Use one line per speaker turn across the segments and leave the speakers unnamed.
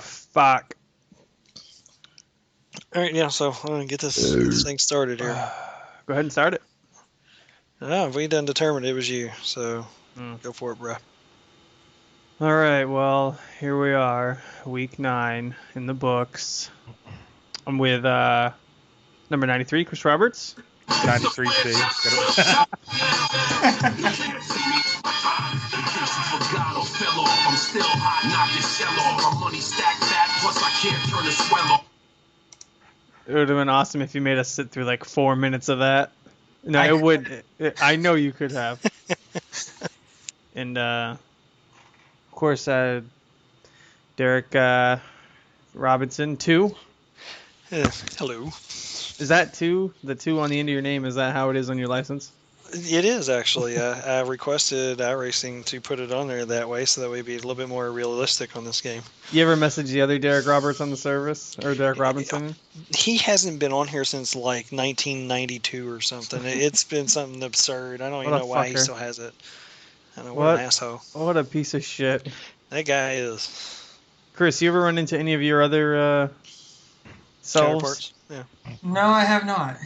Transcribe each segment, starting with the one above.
fuck.
All right, yeah, so I'm going to get this thing started here.
Go ahead and start it.
No, we done determined it was you, so go for it, bro.
All right, well, here we are, week 9 in the books. I'm with number 93, Chris Roberts.
93C.
It would have been awesome if you made us sit through like 4 minutes of that. No, it would. I know you could have. And of course, Derek Robinson 2.
Hello.
Is that 2? The 2 on the end of your name, is that how it is on your license?
It is, actually. I requested iRacing to put it on there that way, so that way it'd be a little bit more realistic on this game.
You ever message the other Derek Roberts on the service? Or Derek Robinson?
He hasn't been on here since like 1992 or something. It's been something absurd. I don't even know why he still has it. I don't know, what an asshole.
What a piece of shit.
That guy is.
Chris, you ever run into any of your other selves?
Yeah.
No, I have not.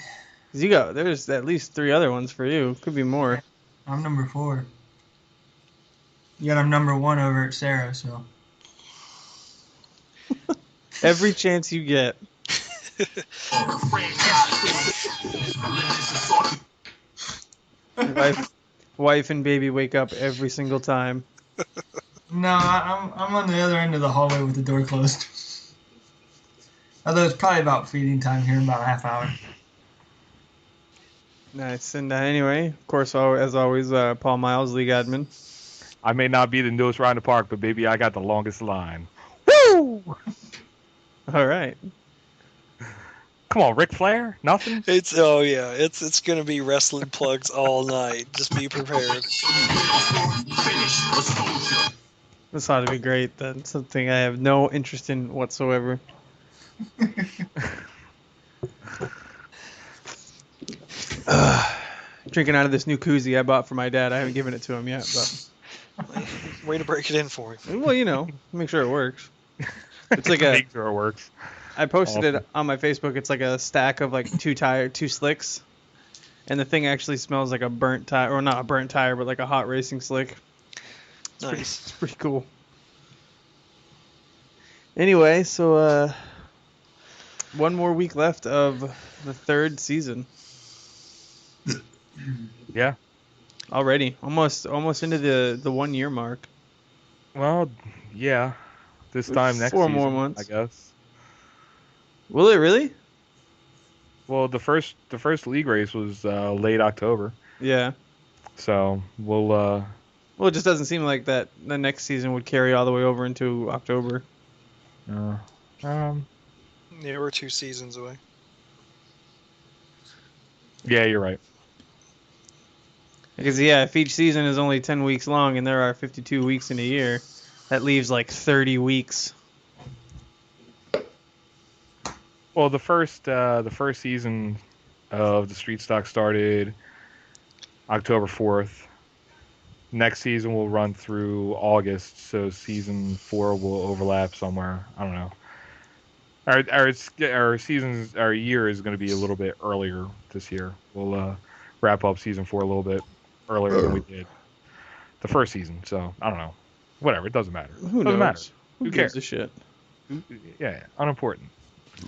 There's at least 3 other ones for you. Could be more.
I'm number 4. Yet I'm number 1 over at SARA, so.
Every chance you get. Wife and baby wake up every single time.
No, I'm on the other end of the hallway with the door closed. Although it's probably about feeding time here in about a half hour.
Nice. And anyway, of course, as always, Paul Miles, league admin.
I may not be the newest rider in the park, but baby, I got the longest line. Woo!
All right.
Come on, Ric Flair? Nothing?
It's going to be wrestling plugs all night. Just be prepared.
This ought to be great. That's something I have no interest in whatsoever. Drinking out of this new koozie I bought for my dad. I haven't given it to him yet, but
way to break it in for him.
Well, make sure it works. It's like
make sure it works.
I posted it on my Facebook. It's like a stack of like 2 slicks, and the thing actually smells like a burnt tire, or not a burnt tire, but like a hot racing slick. It's pretty cool. Anyway, so 1 more week left of the 3rd season.
Yeah.
Already. Almost into the 1 year mark.
Well, yeah. This time next
4
season,
more months,
I guess.
Will it really?
Well, the first league race was late October.
Yeah.
So we'll.
Well, it just doesn't seem like that the next season would carry all the way over into October.
Yeah, we're 2 seasons away.
Yeah, you're right.
Because if each season is only 10 weeks long and there are 52 weeks in a year, that leaves like 30 weeks.
Well, the first season of the Street Stock started October 4th. Next season will run through August, so season 4 will overlap somewhere. I don't know. Our year is going to be a little bit earlier this year. We'll wrap up season 4 a little bit earlier than we did the first season. So I don't know. Whatever, it doesn't matter.
Who
doesn't
knows?
matter.
Who gives a shit?
Yeah, unimportant.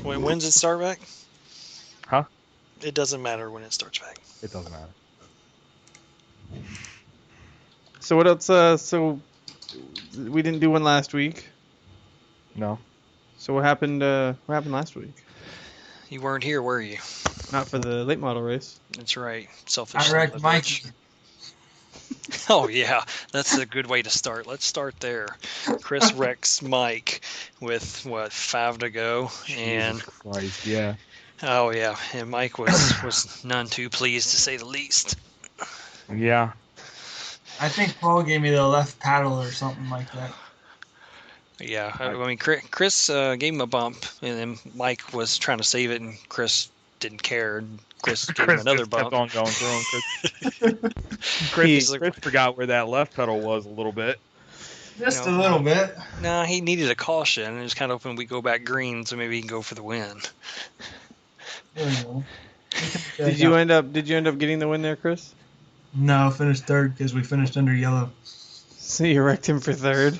Wait, when's it start back?
Huh?
It doesn't matter when it starts back.
It doesn't matter.
So what else? So we didn't do one last week.
No.
So what happened? What happened last week?
You weren't here, were you?
Not for the late model race.
That's right. Selfish.
I wrecked Mikey.
Oh yeah, that's a good way to start. Let's start there. Chris wrecks Mike with 5 to go, and
Jesus Christ, yeah.
Oh yeah, and Mike was none too pleased to say the least.
Yeah.
I think Paul gave me the left paddle or something like that.
Yeah, I mean, Chris gave him a bump, and then Mike was trying to save it, and Chris didn't care. And Chris gave him another bump.
Kept on going through him. Chris forgot where that left pedal was a little bit.
Just a little bit.
Nah, he needed a caution, and just kind of hoping we go back green, so maybe he can go for the win.
There you go.
Did you end up getting the win there, Chris?
No, finished third because we finished under yellow.
So you wrecked him for third.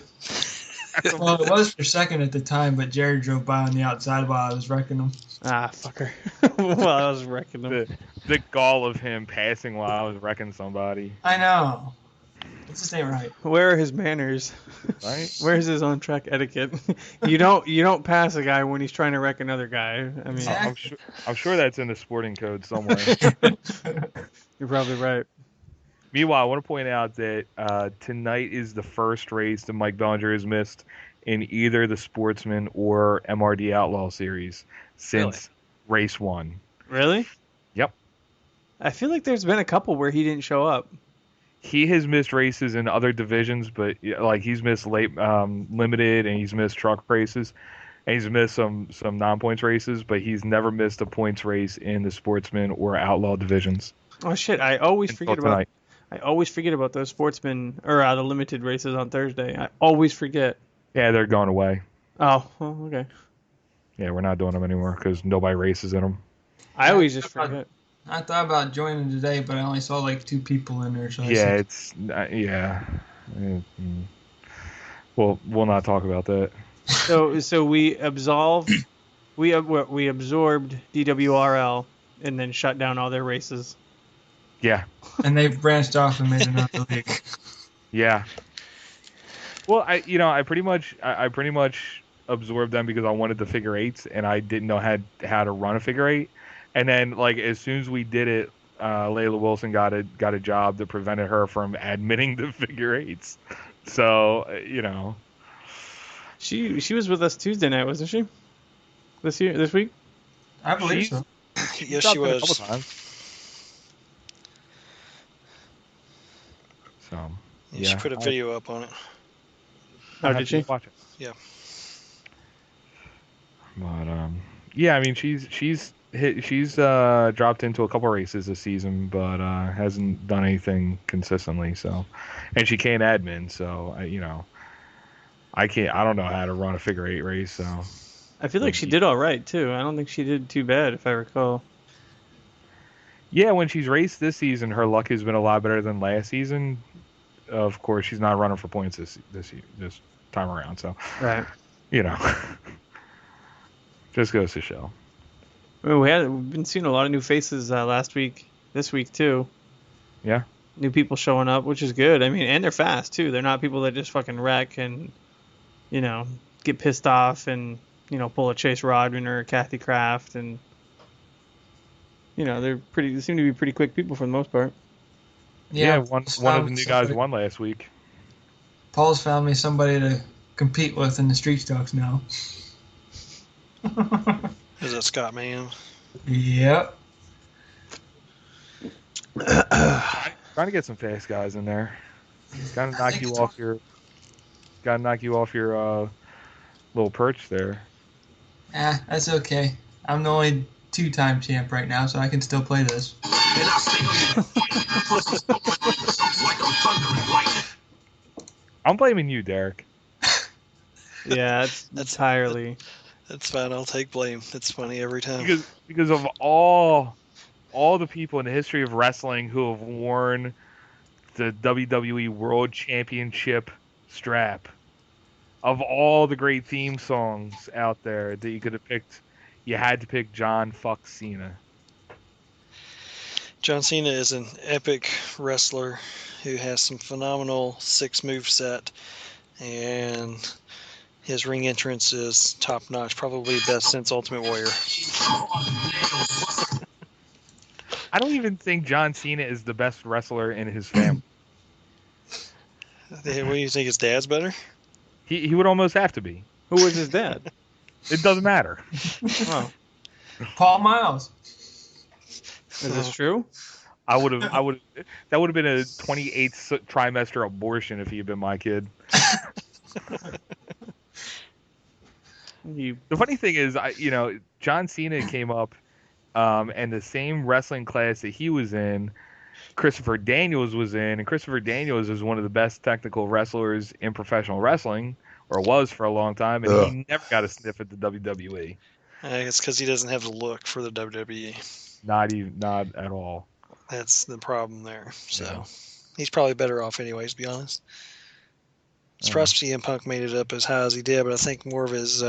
Well, it was for second at the time, but Jared drove by on the outside while I was wrecking him.
Ah, fucker. Well, I was wrecking him.
The gall of him passing while I was wrecking somebody.
I know. It just ain't right.
Where are his manners?
Right?
Where's his on-track etiquette? You don't pass a guy when he's trying to wreck another guy. I mean,
Exactly.
I'm sure that's in the sporting code somewhere.
you're probably right.
Meanwhile, I want to point out that tonight is the first race that Mike Bellinger has missed in either the Sportsman or MRD Outlaw series since race 1.
Really?
Yep.
I feel like there's been a couple where he didn't show up.
He has missed races in other divisions, but like he's missed late limited and he's missed truck races, and he's missed some non-points races, but he's never missed a points race in the Sportsman or Outlaw divisions.
Oh shit! I always
Until
forget
tonight.
I always forget about those Sportsman or the limited races on Thursday. I always forget.
Yeah, they're going away.
Oh, well, okay.
Yeah, we're not doing them anymore because nobody races in them.
I always just forget.
I thought about joining today, but I only saw like 2 people in there. So
Yeah, it's yeah. Well, we'll not talk about that.
So we absorbed DWRL and then shut down all their races.
Yeah,
And they've branched off and made another league.
yeah. Well, I pretty much absorbed them because I wanted the figure eights and I didn't know how to run a figure eight. And then, like, as soon as we did it, Layla Wilson got a job that prevented her from admitting the figure eights. So,
She was with us Tuesday night, wasn't she? This week?
I believe so.
Yes,
dropped
she
in a
was.
couple times. So,
Yeah, she put a video up on it.
Oh, did she?
Watch it.
Yeah.
But yeah, I mean, she's dropped into a couple races this season, but hasn't done anything consistently. So, and she can't admin, so I don't know how to run a figure eight race. So,
I feel like she did all right too. I don't think she did too bad, if I recall.
yeah, when she's raced this season, her luck has been a lot better than last season. Of course, she's not running for points this time around. So,
Right.
Just goes to show.
Well, we've been seeing a lot of new faces last week, this week too.
Yeah.
New people showing up, which is good. I mean, and they're fast too. They're not people that just fucking wreck and, get pissed off and, pull a Chase Rodman or a Kathy Kraft and, they seem to be pretty quick people for the most part.
Yeah, one of the new guys won last week.
Paul's found me somebody to compete with in the street stocks now.
Is that Scott Mann?
Yep.
Trying to get some fast guys in there. Gotta knock you off your little perch there.
That's okay. I'm the only 2-time champ right now, so I can still play this.
I'm blaming you, Derek.
Yeah, that's entirely.
That's fine. I'll take blame. It's funny every time.
Because of all the people in the history of wrestling who have worn the WWE World Championship strap, of all the great theme songs out there that you could have picked, you had to pick John Fuck Cena.
John Cena is an epic wrestler who has some phenomenal 6-move set, and his ring entrance is top notch, probably best since Ultimate Warrior.
I don't even think John Cena is the best wrestler in his family.
What do you think? His dad's better?
He would almost have to be.
Who was his dad?
It doesn't matter.
Oh,
Paul Miles.
is this true?
That would have been a 28th trimester abortion if he had been my kid. The funny thing is, John Cena came up, and the same wrestling class that he was in, Christopher Daniels was in, and Christopher Daniels is one of the best technical wrestlers in professional wrestling, or was for a long time, and he never got a sniff at the WWE.
I think it's because he doesn't have the look for the WWE.
Not at all.
That's the problem there. So
Yeah.
he's probably better off anyways, to be honest. Surprised CM Punk made it up as high as he did, but I think more of his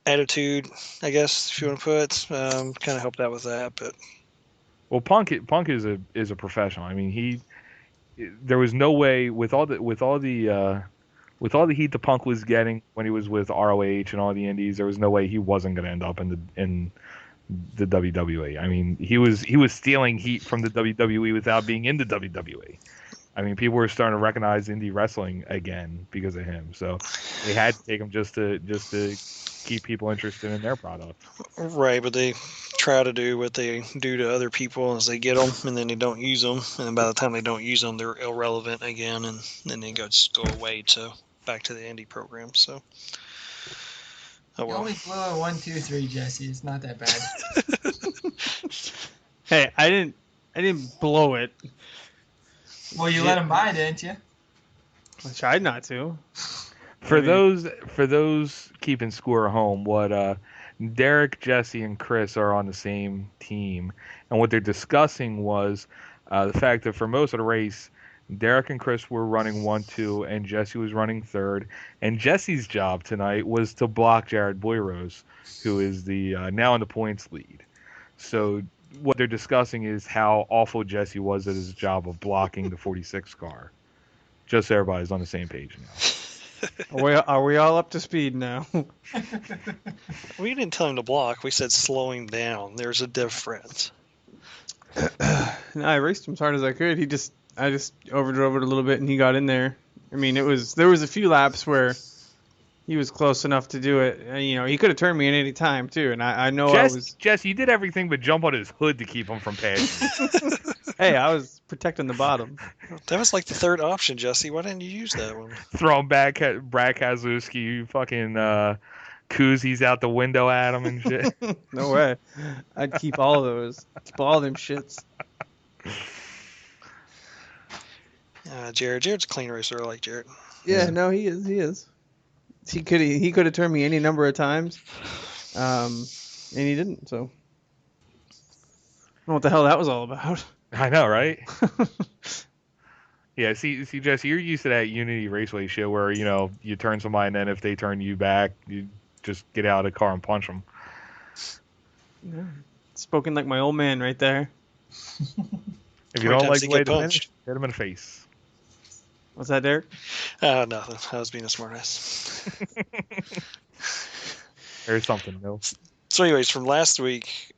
attitude, I guess, if you want to put, kind of helped out with that. But
Well, Punk is a professional. I mean, there was no way with all the heat the Punk was getting when he was with ROH and all the indies, there was no way he wasn't going to end up in the WWE. I mean, he was stealing heat from the WWE without being in the WWE. I mean, people were starting to recognize indie wrestling again because of him. So they had to take him just to keep people interested in their product.
right, but they try to do what they do to other people as they get them, and then they don't use them, and then by the time they don't use them, they're irrelevant again, and then they just go away to back to the indie program. So, oh
You
well.
only blew a 1, 2, 3, Jesse. It's not that bad.
Hey, I didn't blow it.
Well, you let him buy, didn't you?
I tried not to.
For those keeping score at home, what Derek, Jesse, and Chris are on the same team, and what they're discussing was the fact that for most of the race, Derek and Chris were running 1-2, and Jesse was running third. And Jesse's job tonight was to block Jared Boyrose, who is the now in the points lead. So what they're discussing is how awful Jesse was at his job of blocking the 46 car. Just so everybody's on the same page now.
Are we all up to speed now?
We didn't tell him to block. We said slow him down. There's a difference.
No, I raced him as hard as I could. I just overdrove it a little bit, and he got in there. I mean, there was a few laps where he was close enough to do it. And, he could have turned me at any time too. And I know
Jess, you did everything but jump on his hood to keep him from passing.
Hey, I was protecting the bottom.
That was like the third option, Jesse. Why didn't you use that one?
Throwing back at Brad Keselowski, fucking koozies out the window at him and shit.
No way. I'd keep all of those. Keep all them shits.
Jared's a clean racer. I like Jared.
Yeah, no, he is. He could have turned me any number of times, and he didn't. So, I don't know what the hell that was all about.
I know, right? Yeah, see, Jesse, you're used to that Unity Raceway show where you turn somebody, and then if they turn you back, you just get out of the car and punch them.
Yeah. Spoken like my old man right there.
If you don't like the way to finish, hit him in the face.
What's that, Derek?
Nothing. I was being a smartass.
There's something, no.
So, anyways, from last week,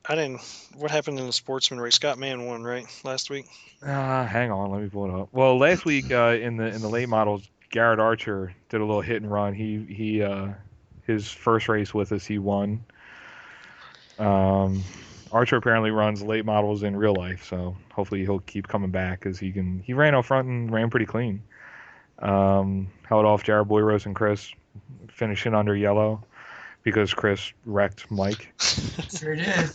what happened in the sportsman race? Scott Mann won, right? Last week.
Hang on, let me pull it up. Well, last week in the late models, Garrett Archer did a little hit and run. He his first race with us, he won. Archer apparently runs late models in real life, so hopefully he'll keep coming back because he ran out front and ran pretty clean. Held off Jared Boyrose and Chris, finishing under yellow because Chris wrecked Mike.
Sure did.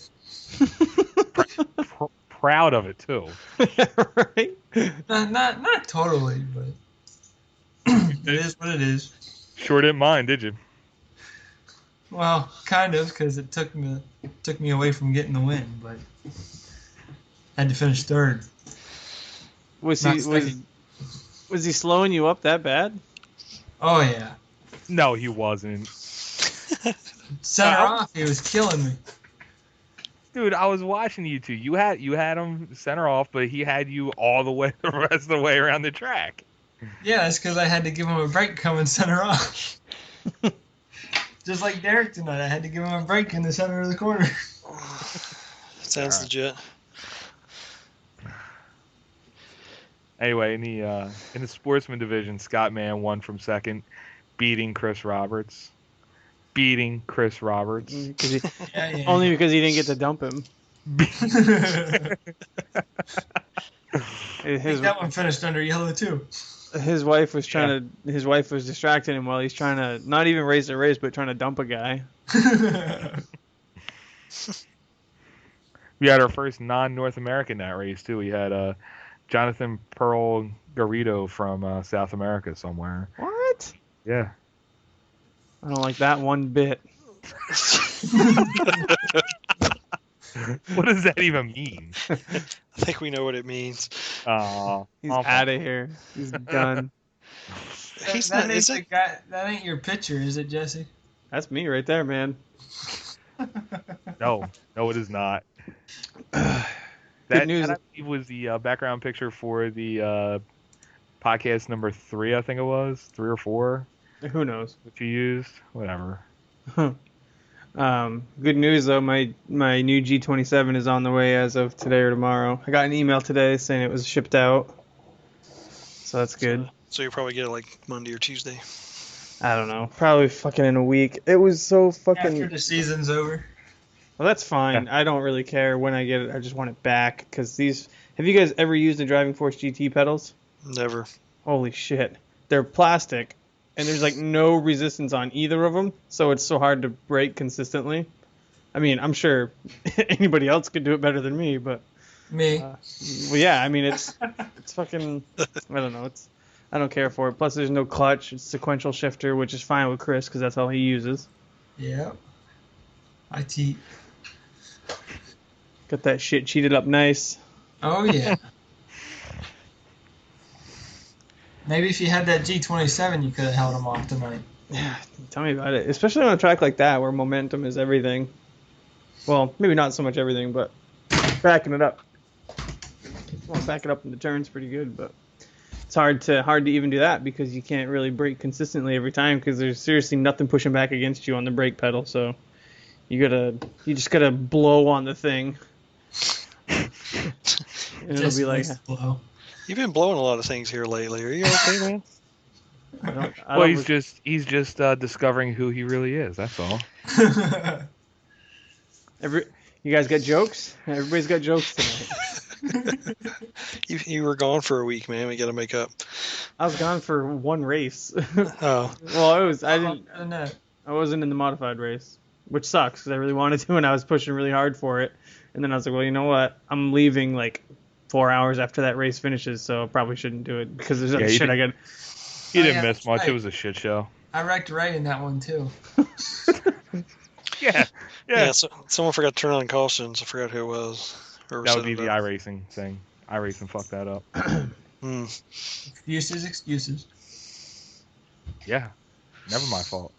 Proud of it too.
Right?
Not totally, but it is what it is.
Sure didn't mind, did you?
Well, kind of, because it took me away from getting the win, but had to finish third.
Was he slowing you up that bad?
Oh yeah.
No, he wasn't.
Center off, he was killing me.
Dude, I was watching you two. You had him center off, but he had you all the way the rest of the way around the track.
Yeah, that's because I had to give him a break coming center off. Just like Derek tonight, I had to give him a break in the center of the corner.
Sounds legit.
Anyway, in the sportsman division, Scott Mann won from second, beating Chris Roberts.
Yeah. Only because he didn't get to dump him.
I think that one finished under yellow too.
His wife was His wife was distracting him while he's trying to not even race the race, but trying to dump a guy.
We had our first non-North American that race too. We had Jonathan Pearl Garrido from South America somewhere.
What?
Yeah.
I don't like that one bit.
What does that even mean?
I think we know what it means.
He's out of here. He's done.
He's
that
not.
ain't
Is
the
it?
guy. That ain't your picture, is it, Jesse?
That's me right there, man.
No, it is not.
Good news.
That I believe was the background picture for the podcast number 3, I think it was 3 or 4.
Who knows?
What you used, whatever.
Good news though. My new G27 is on the way as of today or tomorrow. I got an email today saying it was shipped out, so that's good.
So you'll probably get it like Monday or Tuesday.
I don't know. Probably fucking in a week. It was so fucking.
After the season's over.
Well, that's fine.
Yeah.
I don't really care when I get it. I just want it back because these. Have you guys ever used the Driving Force GT pedals?
Never.
Holy shit. They're plastic, and there's like no resistance on either of them, so it's so hard to brake consistently. I mean, I'm sure anybody else could do it better than me, but
Me.
well, yeah. I mean, it's fucking. I don't know. I don't care for it. Plus, there's no clutch. It's sequential shifter, which is fine with Chris because that's all he uses.
Yep. IT.
Got that shit cheated up nice.
Oh yeah. Maybe if you had that G27, you could have held him off tonight.
Yeah, tell me about it. Especially on a track like that where momentum is everything. Well, maybe not so much everything, but backing it up. Well, back it up in the turns pretty good, but it's hard to even do that because you can't really brake consistently every time because there's seriously nothing pushing back against you on the brake pedal. So you just gotta blow on the thing. And it'll
Just
be like,
likes to blow.
You've been blowing a lot of things here lately. Are you okay, man?
Well, he's just discovering who he really is. That's all.
You guys got jokes? Everybody's got jokes tonight.
You were gone for a week, man. We got to make up.
I was gone for one race.
Oh,
Well, I wasn't in the modified race, which sucks because I really wanted to and I was pushing really hard for it. And then I was like, well, you know what? I'm leaving like 4 hours after that race finishes, so I probably shouldn't do it because there's other shit I got.
You didn't
yeah,
miss much.
right.
It was a shit show.
I wrecked Ray in that one too.
yeah. So someone forgot to turn on cautions. I forgot who it was. Whoever
That
set
would be
it
the
up.
iRacing thing. iRacing fucked that up.
Excuses.
Yeah. Never my fault.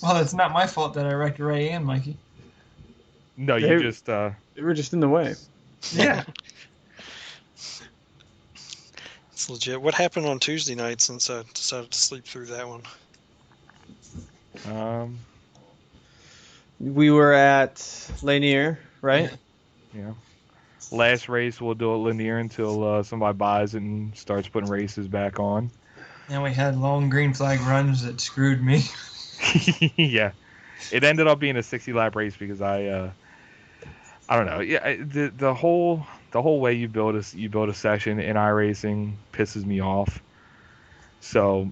Well, it's not my fault that I wrecked Ray and Mikey.
No,
They-
you just
They were just in the way.
Yeah.
It's legit. What happened on Tuesday night since I decided to sleep through that one?
We were at Lanier, right?
yeah. Last race we'll do it linear until somebody buys it and starts putting races back on.
And we had long green flag runs that screwed me.
Yeah. It ended up being a 60 lap race because I don't know. Yeah, the whole way you build a session in iRacing pisses me off. So,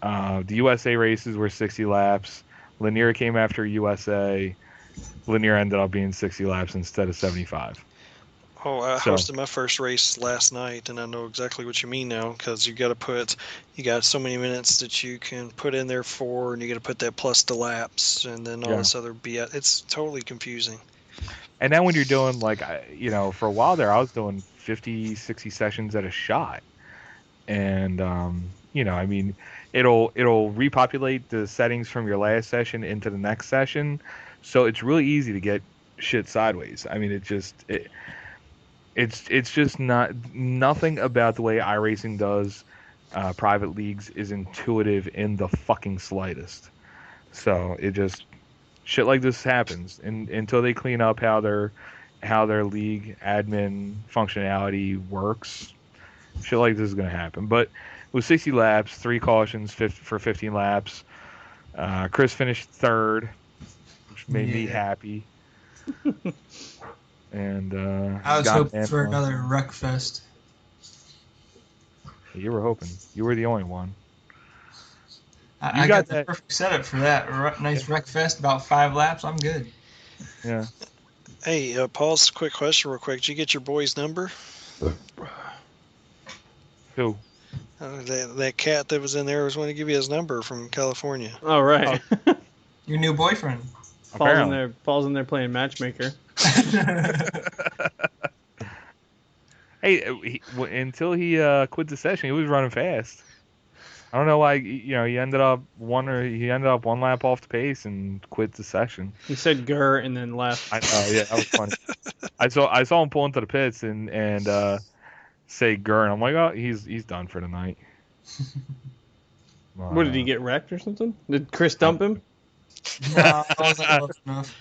the USA races were 60 laps. Lanier came after USA. Lanier ended up being 60 laps instead of 75.
Oh, I
So-
hosted my first race last night, and I know exactly what you mean now, because you got so many minutes that you can put in there for, and you got to put that plus the laps, and then all
Yeah.
this other BS. It's totally confusing.
And then when you're doing for a while there, I was doing 50, 60 sessions at a shot. And, I mean, it'll repopulate the settings from your last session into the next session. So it's really easy to get shit sideways. I mean, it's just nothing about the way iRacing does private leagues is intuitive in the fucking slightest. So shit like this happens, and until they clean up how their league admin functionality works, shit like this is gonna happen. But with 60 laps, 3 cautions for 15 laps, Chris finished third, which made me happy. And
I was
Scott
hoping for
Mann won.
another wreck fest.
You were hoping. You were the only one.
I got the perfect setup for that. Nice wreck fest, about 5 laps. I'm good.
Yeah.
Hey, Paul's quick question, real quick. Did you get your boy's number?
Who?
That cat that was in there was going to give you his number from California.
All right.
Your new boyfriend.
Apparently.
Paul's in there playing matchmaker.
Hey, until he quit the session, he was running fast. I don't know why. He ended up one lap off the pace and quit the session.
He said "grr" and then left.
I know, yeah, that was funny. I saw him pull into the pits and say "grr," and I'm like, oh, he's done for the night.
What, did he get wrecked or something? Did Chris dump him?
No, I wasn't close enough.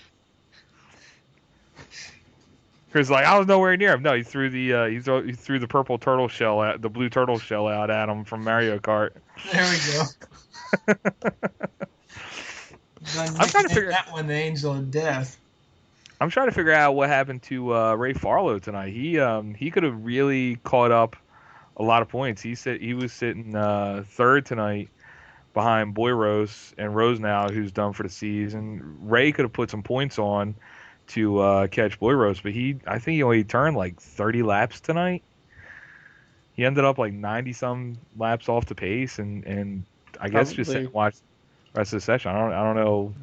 Chris like, I was nowhere near him. No, he threw the purple turtle shell the blue turtle shell out at him from Mario Kart.
There we go.
I'm trying to figure
that one the Angel of Death.
I'm trying to figure out what happened to Ray Farlow tonight. He could have really caught up a lot of points. He was sitting third tonight behind Boy Rose and Rose now, who's done for the season. Ray could have put some points on to catch Boy Rose, but I think he only turned like 30 laps tonight. He ended up like 90 some laps off the pace, and I guess just sit and watch the rest of the session. I don't know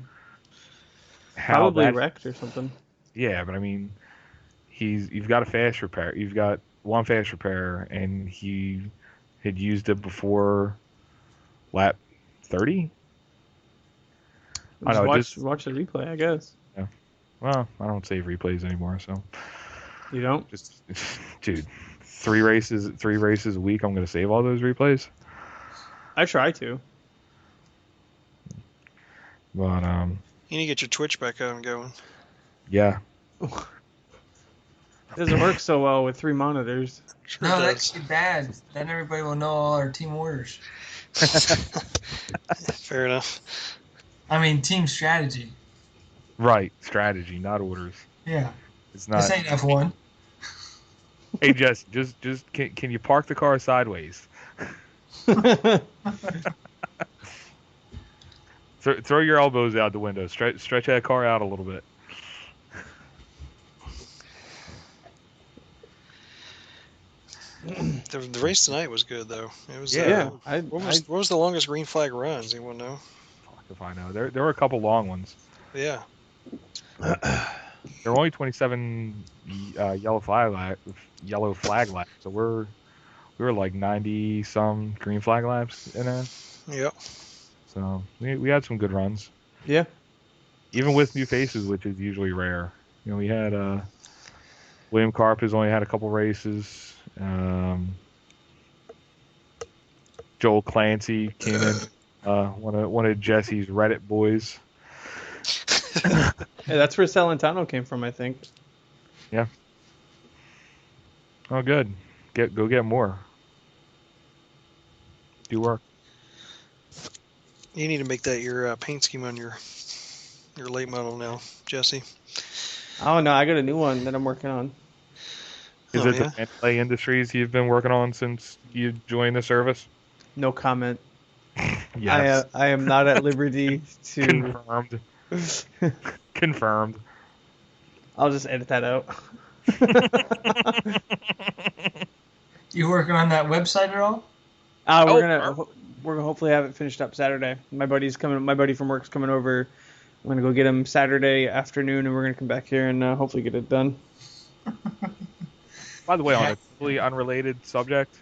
how
probably wrecked or something.
Yeah, but I mean, you've got a fast repair. You've got one fast repair, and he had used it before lap 30. I know.
Watch the replay, I guess.
Yeah. Well, I don't save replays anymore, so.
You don't?
Just, dude, three races a week. I'm gonna save all those replays.
I try to.
But
you need to get your Twitch back up and going.
Yeah.
It doesn't work so well with 3 monitors.
Sure
No,
does.
that's too bad. Then everybody will know all our team orders.
Fair enough.
I mean, team strategy.
Right, strategy, not orders.
Yeah.
It's not.
This ain't F1.
Hey, Jess, just can you park the car sideways? Throw your elbows out the window. Stretch that car out a little bit.
The race tonight was good, though. It was.
Yeah.
What was the longest green flag run? Does anyone know?
Fuck if I know. There were a couple long ones.
Yeah.
There were only 27 yellow flag laps, so we were like 90 some green flag laps in there.
Yep.
So we had some good runs.
Yeah.
Even with new faces, which is usually rare. We had William Karp has only had a couple races. Joel Clancy came in, one of Jesse's Reddit boys.
Yeah, that's where Salentano came from, I think.
Yeah. Oh, good. Go get more. Do work.
You need to make that your paint scheme on your late model now, Jesse.
Oh no, I got a new one that I'm working on.
Is it the Mandalay Industries you've been working on since you joined the service?
No comment.
Yes.
I am not at liberty to.
Confirmed. Confirmed.
I'll just edit that out.
You working on that website at all?
We're gonna hopefully have it finished up Saturday. My buddy from work's coming over. I'm gonna go get him Saturday afternoon, and we're gonna come back here and hopefully get it done.
By the way, on a totally unrelated subject,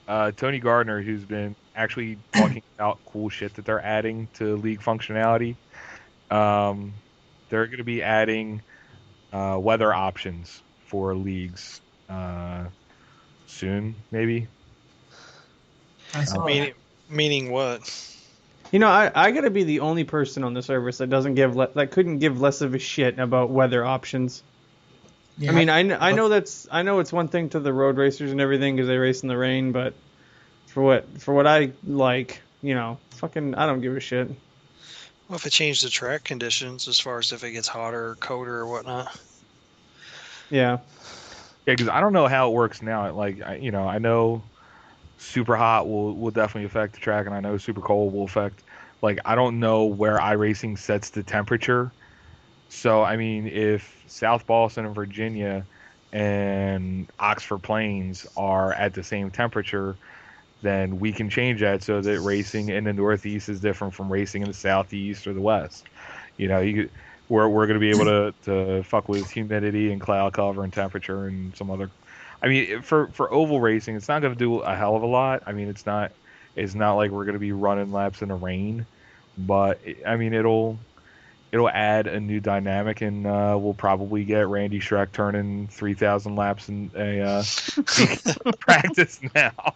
Tony Gardner, who's been actually talking about cool shit that they're adding to League functionality, they're going to be adding weather options for leagues soon, maybe.
I saw that.
Meaning what?
I gotta be the only person on the service that couldn't give less of a shit about weather options.
Yeah.
I mean, I know it's one thing to the road racers and everything because they race in the rain, but for what I like, fucking, I don't give a shit.
Well, if it changed the track conditions as far as if it gets hotter or colder or whatnot.
Yeah.
Yeah, because I don't know how it works now. Like, I know super hot will definitely affect the track, and I know super cold will affect. Like, I don't know where iRacing sets the temperature So, I mean, if South Boston and Virginia and Oxford Plains are at the same temperature, then we can change that so that racing in the Northeast is different from racing in the Southeast or the West. You know, we're going to be able to fuck with humidity and cloud cover and temperature and some other. I mean, for oval racing, it's not going to do a hell of a lot. I mean, it's not like we're going to be running laps in the rain, but I mean, it'll add a new dynamic, and we'll probably get Randy Schreck turning 3,000 laps in a practice now.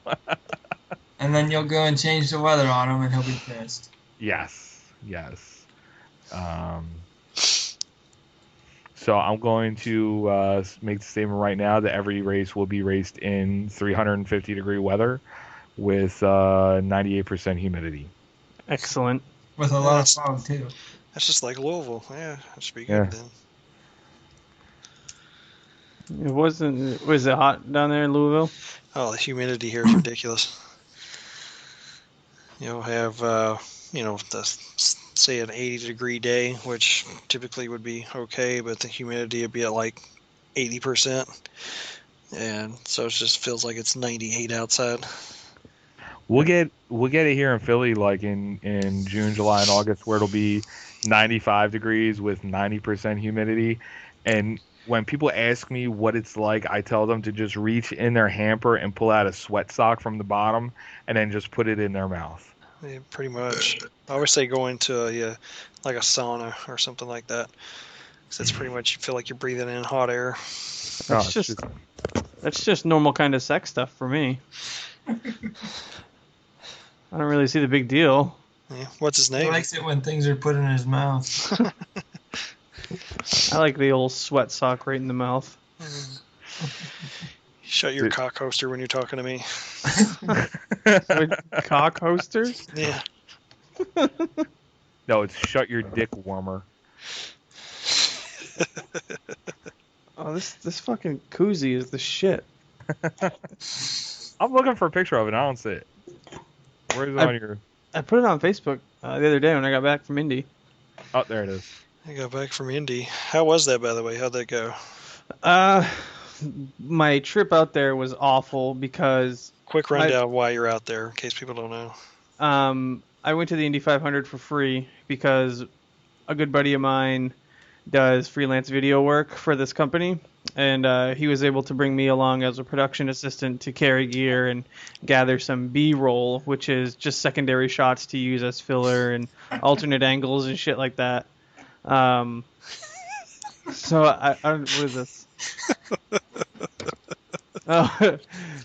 And then you'll go and change the weather on him, and he'll be pissed.
Yes. So I'm going to make the statement right now that every race will be raced in 350-degree weather with 98% humidity.
Excellent.
With a lot of fog, too.
That's just like Louisville. Yeah, that should be good
Yeah.
then.
Was it hot down there in Louisville?
Oh, the humidity here is ridiculous. You'll have, say an 80-degree day, which typically would be okay, but the humidity would be at like 80%. And so it just feels like it's 98 outside.
We'll get it here in Philly like in June, July, and August where it'll be 95 degrees with 90% humidity. And when people ask me what it's like, I tell them to just reach in their hamper and pull out a sweat sock from the bottom and then just put it in their mouth.
Yeah, pretty much. I always say go into like a sauna or something like that. 'Cause that's pretty much, you feel like you're breathing in hot air.
That's just normal kind of sex stuff for me. I don't really see the big deal.
Yeah. What's his
He
name?
likes it when things are put in his mouth.
I like the old sweat sock right in the mouth.
Shut your cock holster when you're talking to me.
Cock holster?
Yeah.
No, it's shut your dick warmer.
Oh, this fucking koozie is the shit.
I'm looking for a picture of it. I don't see it. Where is it on your?
I put it on Facebook the other day when I got back from Indy.
Oh, there it is.
I got back from Indy. How was that, by the way? How'd that go?
My trip out there was awful because
Quick rundown why you're out there, in case people don't know.
I went to the Indy 500 for free because a good buddy of mine does freelance video work for this company, and he was able to bring me along as a production assistant to carry gear and gather some B-roll, which is just secondary shots to use as filler and alternate angles and shit like that. So what is this?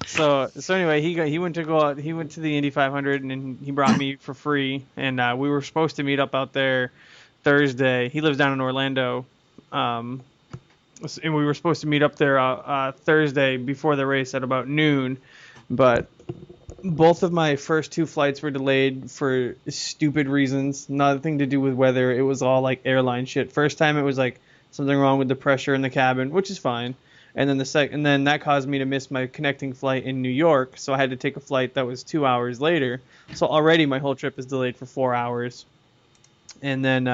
So anyway, he went to go out. He went to the Indy 500 and he brought me for free. And we were supposed to meet up out there Thursday. He lives down in Orlando, and we were supposed to meet up there Thursday before the race at about noon. But both of my first two flights were delayed for stupid reasons. Nothing to do with weather. It was all like airline shit. First time it was like something wrong with the pressure in the cabin, which is fine. And then that caused me to miss my connecting flight in New York, so I had to take a flight that was 2 hours later. So already my whole trip is delayed for 4 hours. And then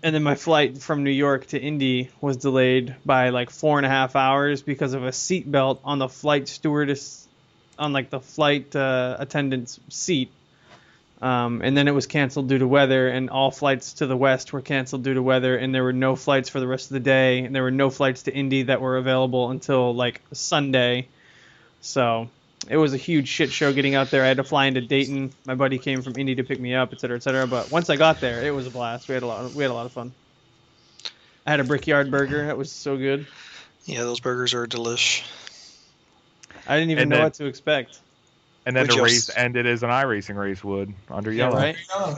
my flight from New York to Indy was delayed by like 4.5 hours because of a seatbelt on the flight stewardess, on like the flight attendant's seat. And then it was canceled due to weather, and all flights to the west were canceled due to weather, and there were no flights for the rest of the day, and there were no flights to Indy that were available until like Sunday. So it was a huge shit show getting out there. I had to fly into Dayton. My buddy came from Indy to pick me up, et cetera, et cetera. But once I got there, it was a blast. We had a lot of fun. I had a Brickyard burger. That was so good.
Yeah, those burgers are delish.
I didn't even know what to expect.
And then the race ended as an iRacing race would, under yellow.
Yeah, right?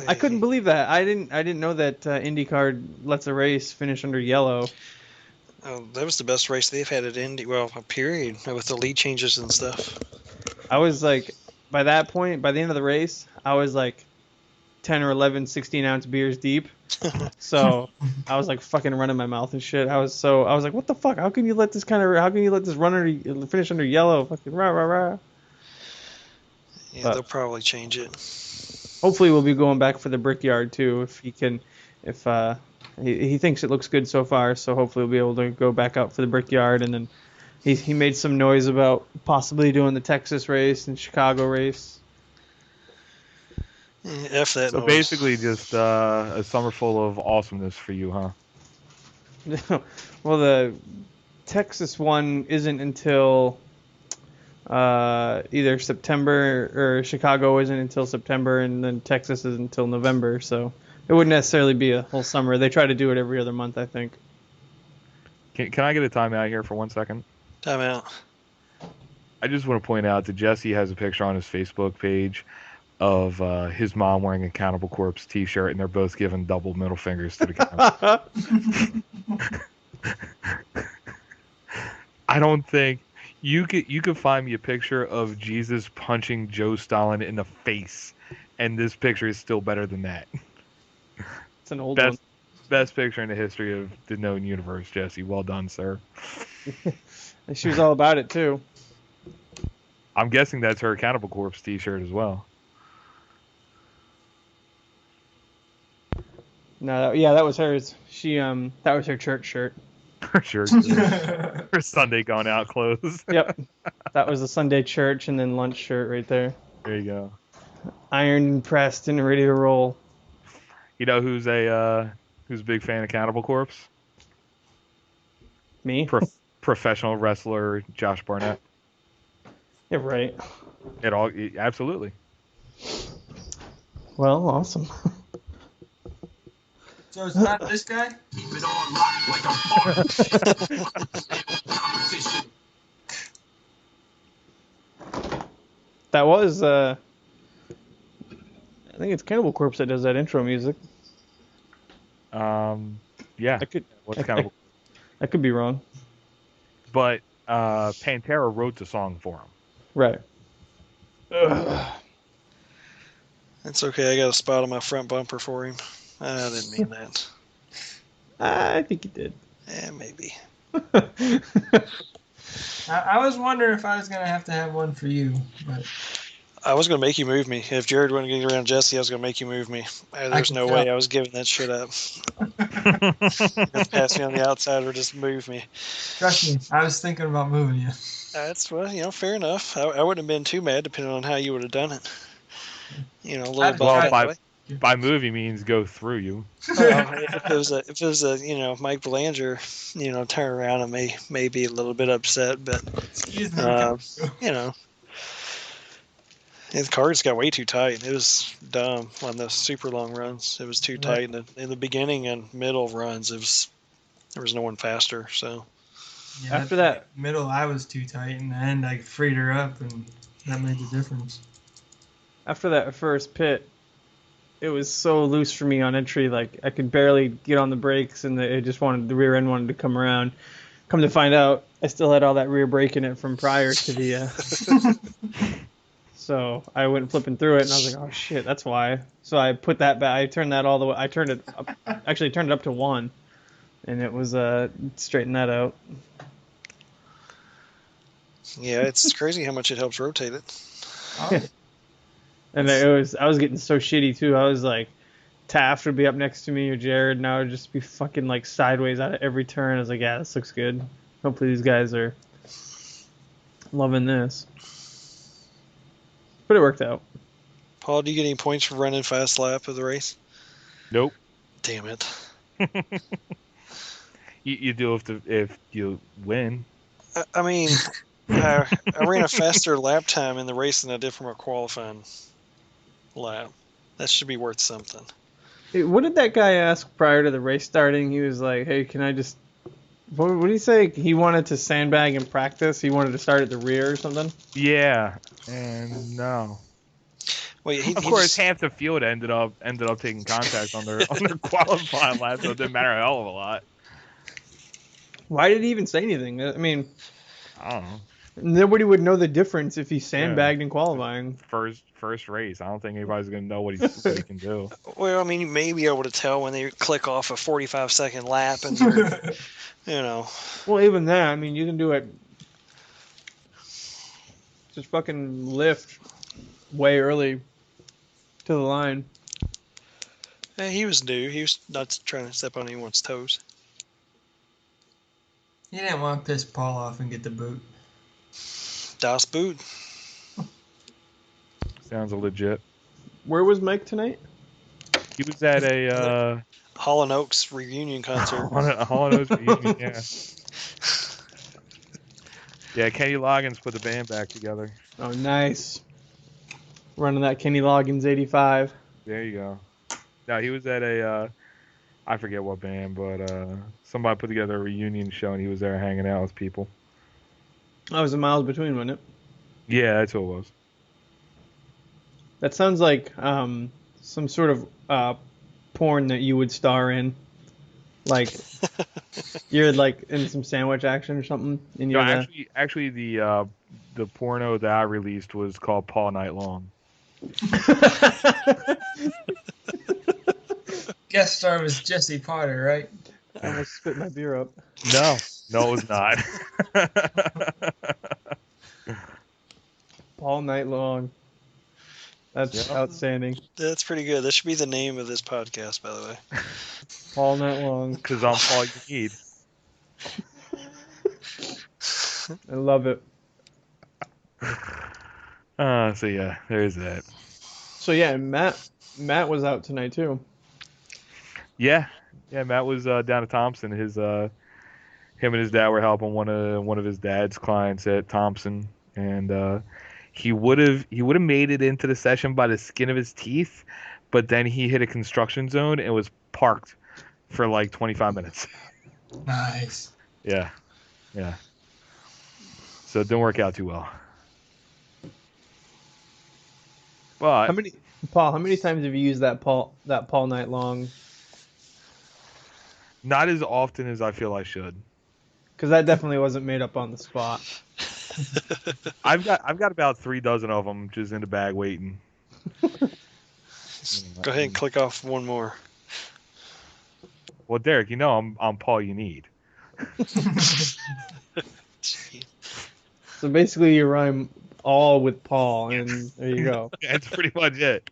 I couldn't believe that. I didn't know that IndyCar lets a race finish under yellow.
Oh, that was the best race they've had at Indy. Well, period, with the lead changes and stuff.
I was like, by that point, by the end of the race, I was like 10 or 11 16-ounce beers deep. So I was like fucking running my mouth and shit. I was like, what the fuck? How can you let this run finish under yellow? Fucking rah rah rah.
Yeah, they'll probably change it.
Hopefully we'll be going back for the Brickyard too if he can if he thinks it looks good so far. So hopefully we'll be able to go back out for the Brickyard, and then he made some noise about possibly doing the Texas race and Chicago race.
F that
So
noise.
basically, just a summer full of awesomeness for you, huh?
Well, the Texas one isn't until either September, or Chicago isn't until September, and then Texas is until November. So it wouldn't necessarily be a whole summer. They try to do it every other month, I think.
Can I get a timeout here for 1 second?
Time out.
I just want to point out that Jesse has a picture on his Facebook page of his mom wearing a Cannibal Corpse T-shirt, and they're both giving double middle fingers to the camera. I don't think you could find me a picture of Jesus punching Joe Stalin in the face, and this picture is still better than that.
It's an old one.
Best picture in the history of the known universe, Jesse. Well done, sir.
She was all about it too.
I'm guessing that's her Cannibal Corpse T-shirt as well.
No, yeah, that was hers. She that was her church shirt.
Her shirt. Her Sunday gone out clothes.
Yep, that was the Sunday church and then lunch shirt right there.
There you go.
Ironed, pressed, and ready to roll.
You know who's a big fan of Cannibal Corpse?
Me?
Professional wrestler Josh Barnett.
Yeah, right.
Absolutely.
Well, awesome.
So it's not this guy?
Keep it on lock like a competition.
That was I think it's Cannibal Corpse that does that intro music.
Yeah. What's Cannibal?
I could be wrong.
But Pantera wrote the song for him.
Right.
It's okay. I got a spot on my front bumper for him. I didn't mean that.
I think you did.
Maybe.
I was wondering if I was going to have one for you, but
I was going to make you move me. If Jared wouldn't get around Jesse, I was going to make you move me. There's no way I was giving that shit up. Pass me on the outside or just move me.
Trust me, I was thinking about moving you.
That's, well, fair if I wouldn't have been too mad depending on how you would have done it. A little
well, by movie means go through you.
If it was a Mike Belanger, turn around, I may be a little bit upset, but
Excuse me.
the cards got way too tight. It was dumb on the super long runs. It was too tight in the beginning and middle runs. There was no one faster. So
yeah,
after that
middle, I was too tight. In the end, I freed her up, and that made the difference.
After that first pit, it was so loose for me on entry, like I could barely get on the brakes, and the rear end wanted to come around. Come to find out, I still had all that rear brake in it from prior to the. So I went flipping through it, and I was like, "Oh shit, that's why." So I put that back. I turned that all the way. I turned it up. Actually, turned it up to 1, and it was straighten that out.
yeah, it's crazy how much it helps rotate it.
Oh.
And I was getting so shitty too. I was like, Taft would be up next to me or Jared, and I would just be fucking like sideways out of every turn. I was like, yeah, this looks good. Hopefully these guys are loving this. But it worked out.
Paul, do you get any points for running fast lap of the race?
Nope.
Damn it.
You do if you win.
I mean, I ran a faster lap time in the race than I did from a qualifying lap. That should be worth something.
Hey, what did that guy ask prior to the race starting? He was like, hey, can I just... What did he say? He wanted to sandbag in practice? He wanted to start at the rear or something?
Yeah, and no.
Well,
Of course, half the field ended up taking contact on their qualifying lap, so it didn't matter a hell of a lot.
Why did he even say anything? I mean...
I don't know.
Nobody would know the difference if he sandbagged in qualifying.
First race. I don't think anybody's gonna know what he can do.
Well, I mean, you may be able to tell when they click off a 45-second lap, and they're,
Well, even that, I mean, you can do it. Just fucking lift way early to the line.
He was new. He was not trying to step on anyone's toes.
He didn't want to piss Paul off and get the boot.
Das Boot.
Sounds legit.
Where was Mike tonight?
He was at a
Hall & Oaks reunion concert.
Hall & Oaks reunion, yeah. Yeah, Kenny Loggins put the band back together.
Oh, nice. Running that Kenny Loggins 85.
There you go. No, he was at a I forget what band, but somebody put together a reunion show and he was there hanging out with people.
That was a miles between, wasn't it?
Yeah, that's what it was.
That sounds like some sort of porn that you would star in. Like, you're like in some sandwich action or something. And
No,
you're
actually, the porno that I released was called Paul Night Long.
Guest star was Jesse Potter, right?
I almost spit my beer up.
No, it was not.
All night long. That's
Yeah.
outstanding.
That's pretty good. That should be the name of this podcast, by the way.
All night long.
Because I'm all you need.
I love it.
So yeah, there's that.
So yeah, Matt was out tonight too.
Yeah, Matt was down at Thompson. Him and his dad were helping one of his dad's clients at Thompson, and he would have made it into the session by the skin of his teeth, but then he hit a construction zone and was parked for like 25 minutes.
Nice.
Yeah. So it didn't work out too well. But
How many times have you used that Paul night long?
not as often as I feel I should.
Because that definitely wasn't made up on the spot.
I've got about 3 dozen of them just in the bag waiting.
Go ahead and click off one more.
Well, Derek, you know I'm Paul you need.
So basically, you rhyme all with Paul, and there you go.
That's pretty much it.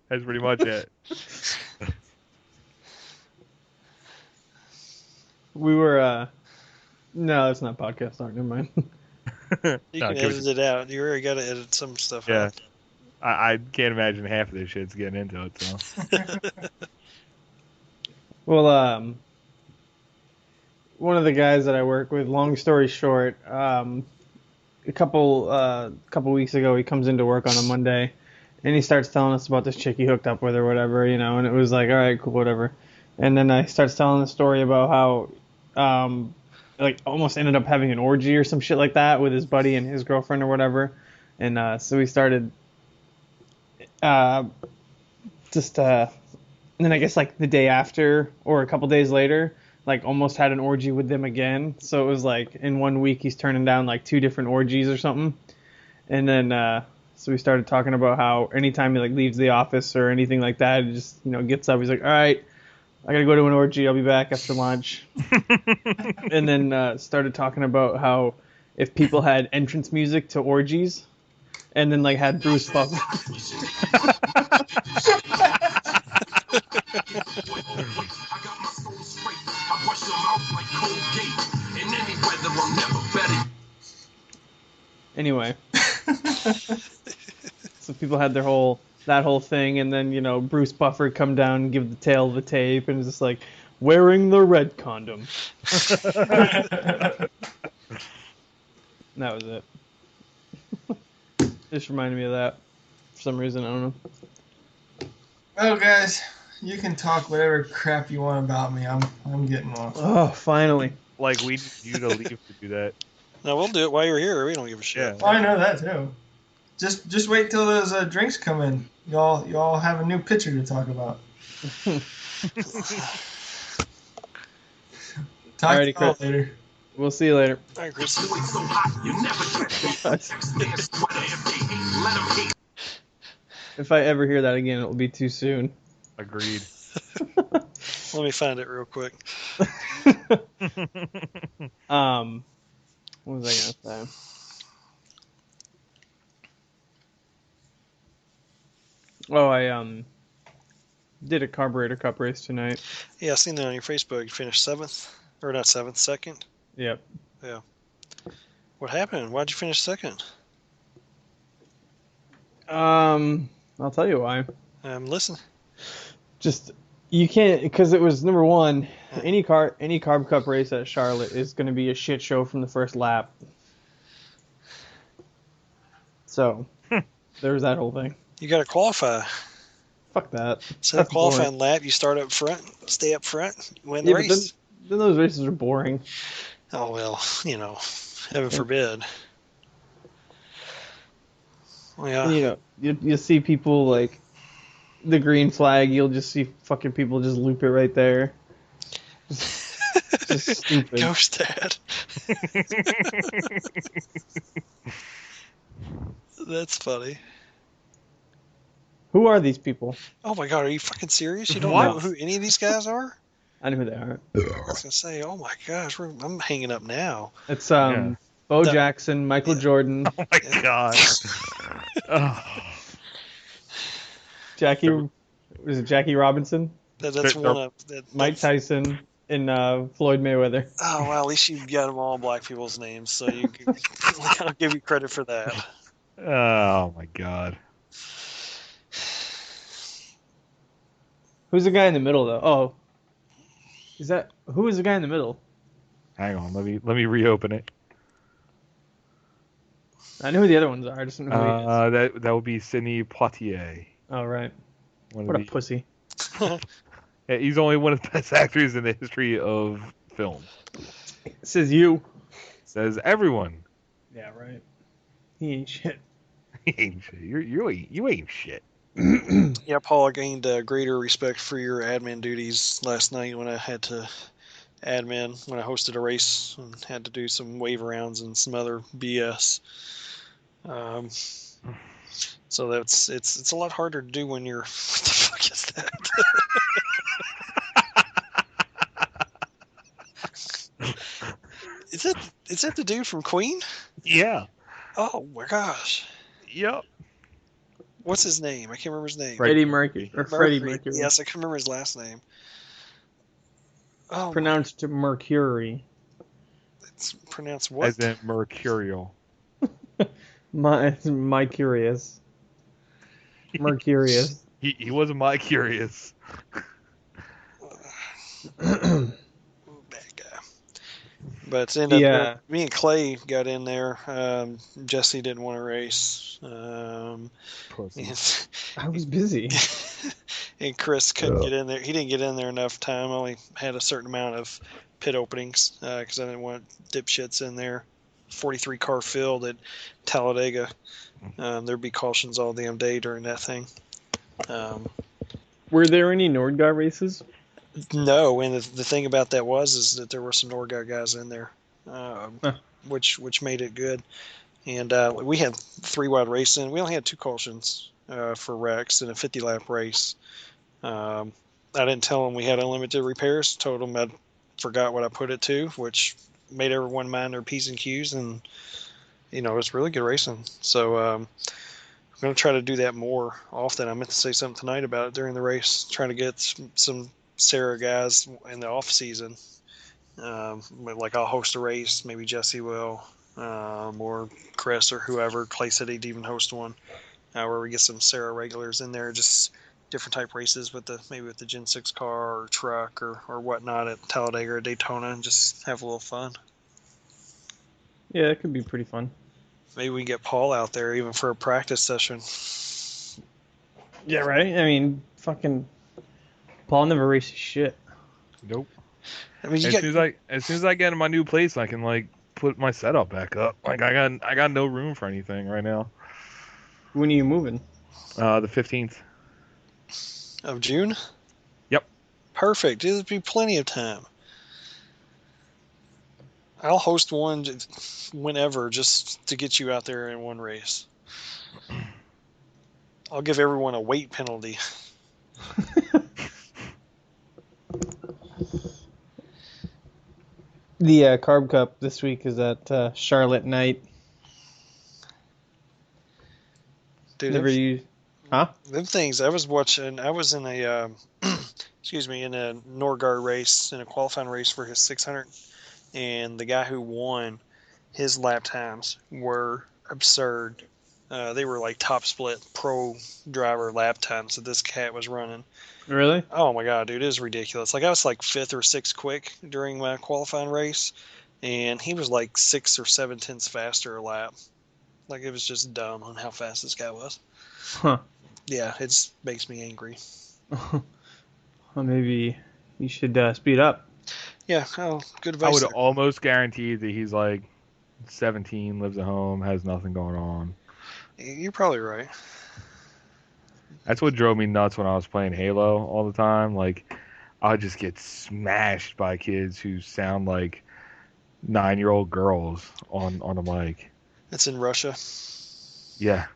We were no, that's not podcast talk. Never mind.
You can edit it out. You already got to edit some stuff
Yeah.
out.
I can't imagine half of this shit's getting into it. So
Well, one of the guys that I work with, long story short, a couple weeks ago, he comes into work on a Monday, and he starts telling us about this chick he hooked up with or whatever, and it was like, all right, cool, whatever. And then I starts telling the story about how, like, almost ended up having an orgy or some shit like that with his buddy and his girlfriend or whatever. And so we started, and then I guess like the day after or a couple days later, like almost had an orgy with them again. So it was like in 1 week he's turning down like 2 different orgies or something. And then so we started talking about how anytime he like leaves the office or anything like that, he just gets up. He's like, all right, I gotta go to an orgy. I'll be back after lunch. And then started talking about how if people had entrance music to orgies, and then like had Bruce Buffer. Anyway, so people had that whole thing, and then Bruce Buffer come down and give the tail of the tape, and it's just like wearing the red condom. And that was it. Just reminded me of that for some reason. I don't know.
Well, guys, you can talk whatever crap you want about me. I'm getting off.
Oh, finally.
like we need you to leave to do that.
No, we'll do it while you're here. We don't give a shit.
Yeah.
Well, I know that too. Just wait till those drinks come in. Y'all have a new pitcher to talk about. Talk
Alrighty,
to y'all
Chris.
later.
We'll see you later.
All right, Chris.
If I ever hear that again, it will be too soon.
Agreed.
Let me find it real quick.
What was I gonna say? Oh, Did a carburetor cup race tonight.
Yeah, I seen that on your Facebook. You finished 7th, or not 7th, 2nd.
Yep.
Yeah. What happened? Why'd you finish 2nd?
I'll tell you why.
Listen.
Just you can't because it was number one. Any carb cup race at Charlotte is going to be a shit show from the first lap. So there's that whole thing.
You got to qualify.
Fuck that.
So
That's
that qualifying
boring.
lap, you start up front, stay up front, win the
Yeah, but
race.
then those races are boring.
Oh well, heaven forbid. Yeah.
And, you see people like the green flag. You'll just see fucking people just loop it right there. Just stupid.
Ghost Dad. That's funny.
Who are these people?
Oh my god, are you fucking serious? You don't
What?
know who any of these guys are?
I know who they are.
I was gonna say, oh my gosh, I'm hanging up now.
It's
Yeah.
Bo
That-
Jackson, Michael Jordan,
Oh my god. Oh.
Jackie. Was it Jackie Robinson?
That's
They're-
one of
Mike
that's,
Tyson, and Floyd Mayweather.
Oh well, at least you got them all black people's names, so I'll give you credit for that.
Oh my god.
Who's the guy in the middle though? Oh, who is the guy in the middle?
Hang on, let me reopen it.
I know who the other ones are. I just don't know who he is.
That would be Sidney Poitier.
Oh right,
One
what
of
a pussy.
Yeah, he's only one of the best actors in the history of film.
It says you.
Says everyone.
Yeah right. He ain't shit.
He ain't shit. You ain't shit.
Yeah, Paul, I gained greater respect for your admin duties last night when I had to admin when I hosted a race and had to do some wave rounds and some other BS. So it's a lot harder to do when you're. What the fuck is that? Is that the dude from Queen?
Yeah.
Oh my gosh,
Yep.
what's his name? I can't remember his name.
Freddie Mercury or Freddie Mercury.
Yes, I can remember his last name. Oh,
Pronounced Mercury.
it's pronounced what?
As in mercurial.
My curious. Mercurius.
He wasn't my curious.
Bad guy. But it ended
Yeah.
up, me and Clay got in there. Jesse didn't want to race.
Pussy.
And,
I was busy.
and Chris couldn't get in there. He didn't get in there enough time. Only had a certain amount of pit openings because I didn't want dipshits in there. 43 car field at Talladega. There'd be cautions all damn day during that thing.
Were there any Nordgar races?
No, and the thing about that is that there were some Norgard guys in there, which made it good. And we had 3 wide racing. We only had 2 cautions for Rex in a 50 lap race. I didn't tell them we had unlimited repairs. Told them I forgot what I put it to, which made everyone mind their P's and Q's, and it was really good racing. So I'm going to try to do that more often. I meant to say something tonight about it during the race, trying to get some SARA guys in the off season. Like I'll host a race, maybe Jesse will, or Chris or whoever. Clay said he'd even host one where we get some SARA regulars in there, just different type races with the Gen 6 car or truck or whatnot at Talladega or Daytona, and just have a little fun.
Yeah, that could be pretty fun.
Maybe we can get Paul out there even for a practice session.
Yeah, right? I mean, fucking Paul never races shit.
Nope.
I mean,
As soon as I get in my new place, I can put my setup back up. I got no room for anything right now.
When are you moving?
The 15th.
of June?
Yep.
Perfect. It'll be plenty of time. I'll host one whenever just to get you out there in one race. I'll give everyone a weight penalty.
The Carb Cup this week is at Charlotte Night.
Dude,
Never used. Huh?
Them things. I was watching. I was in a, excuse me, in a Norgard race, in a qualifying race for his 600, and the guy who won, his lap times were absurd. They were like top split pro driver lap times that this cat was running.
Really?
Oh my god, dude, it was ridiculous. Like I was like 5th or 6th quick during my qualifying race, and he was like 6 or 7 tenths faster a lap. Like it was just dumb on how fast this guy was.
Huh.
Yeah, it makes me angry.
Well, maybe you should speed up.
Yeah, oh, good
I
advice
would
there.
almost guarantee that he's like 17, lives at home, has nothing going on.
You're probably right.
That's what drove me nuts when I was playing Halo all the time. Like, I would just get smashed by kids who sound like 9-year-old girls on a mic.
It's in Russia.
Yeah.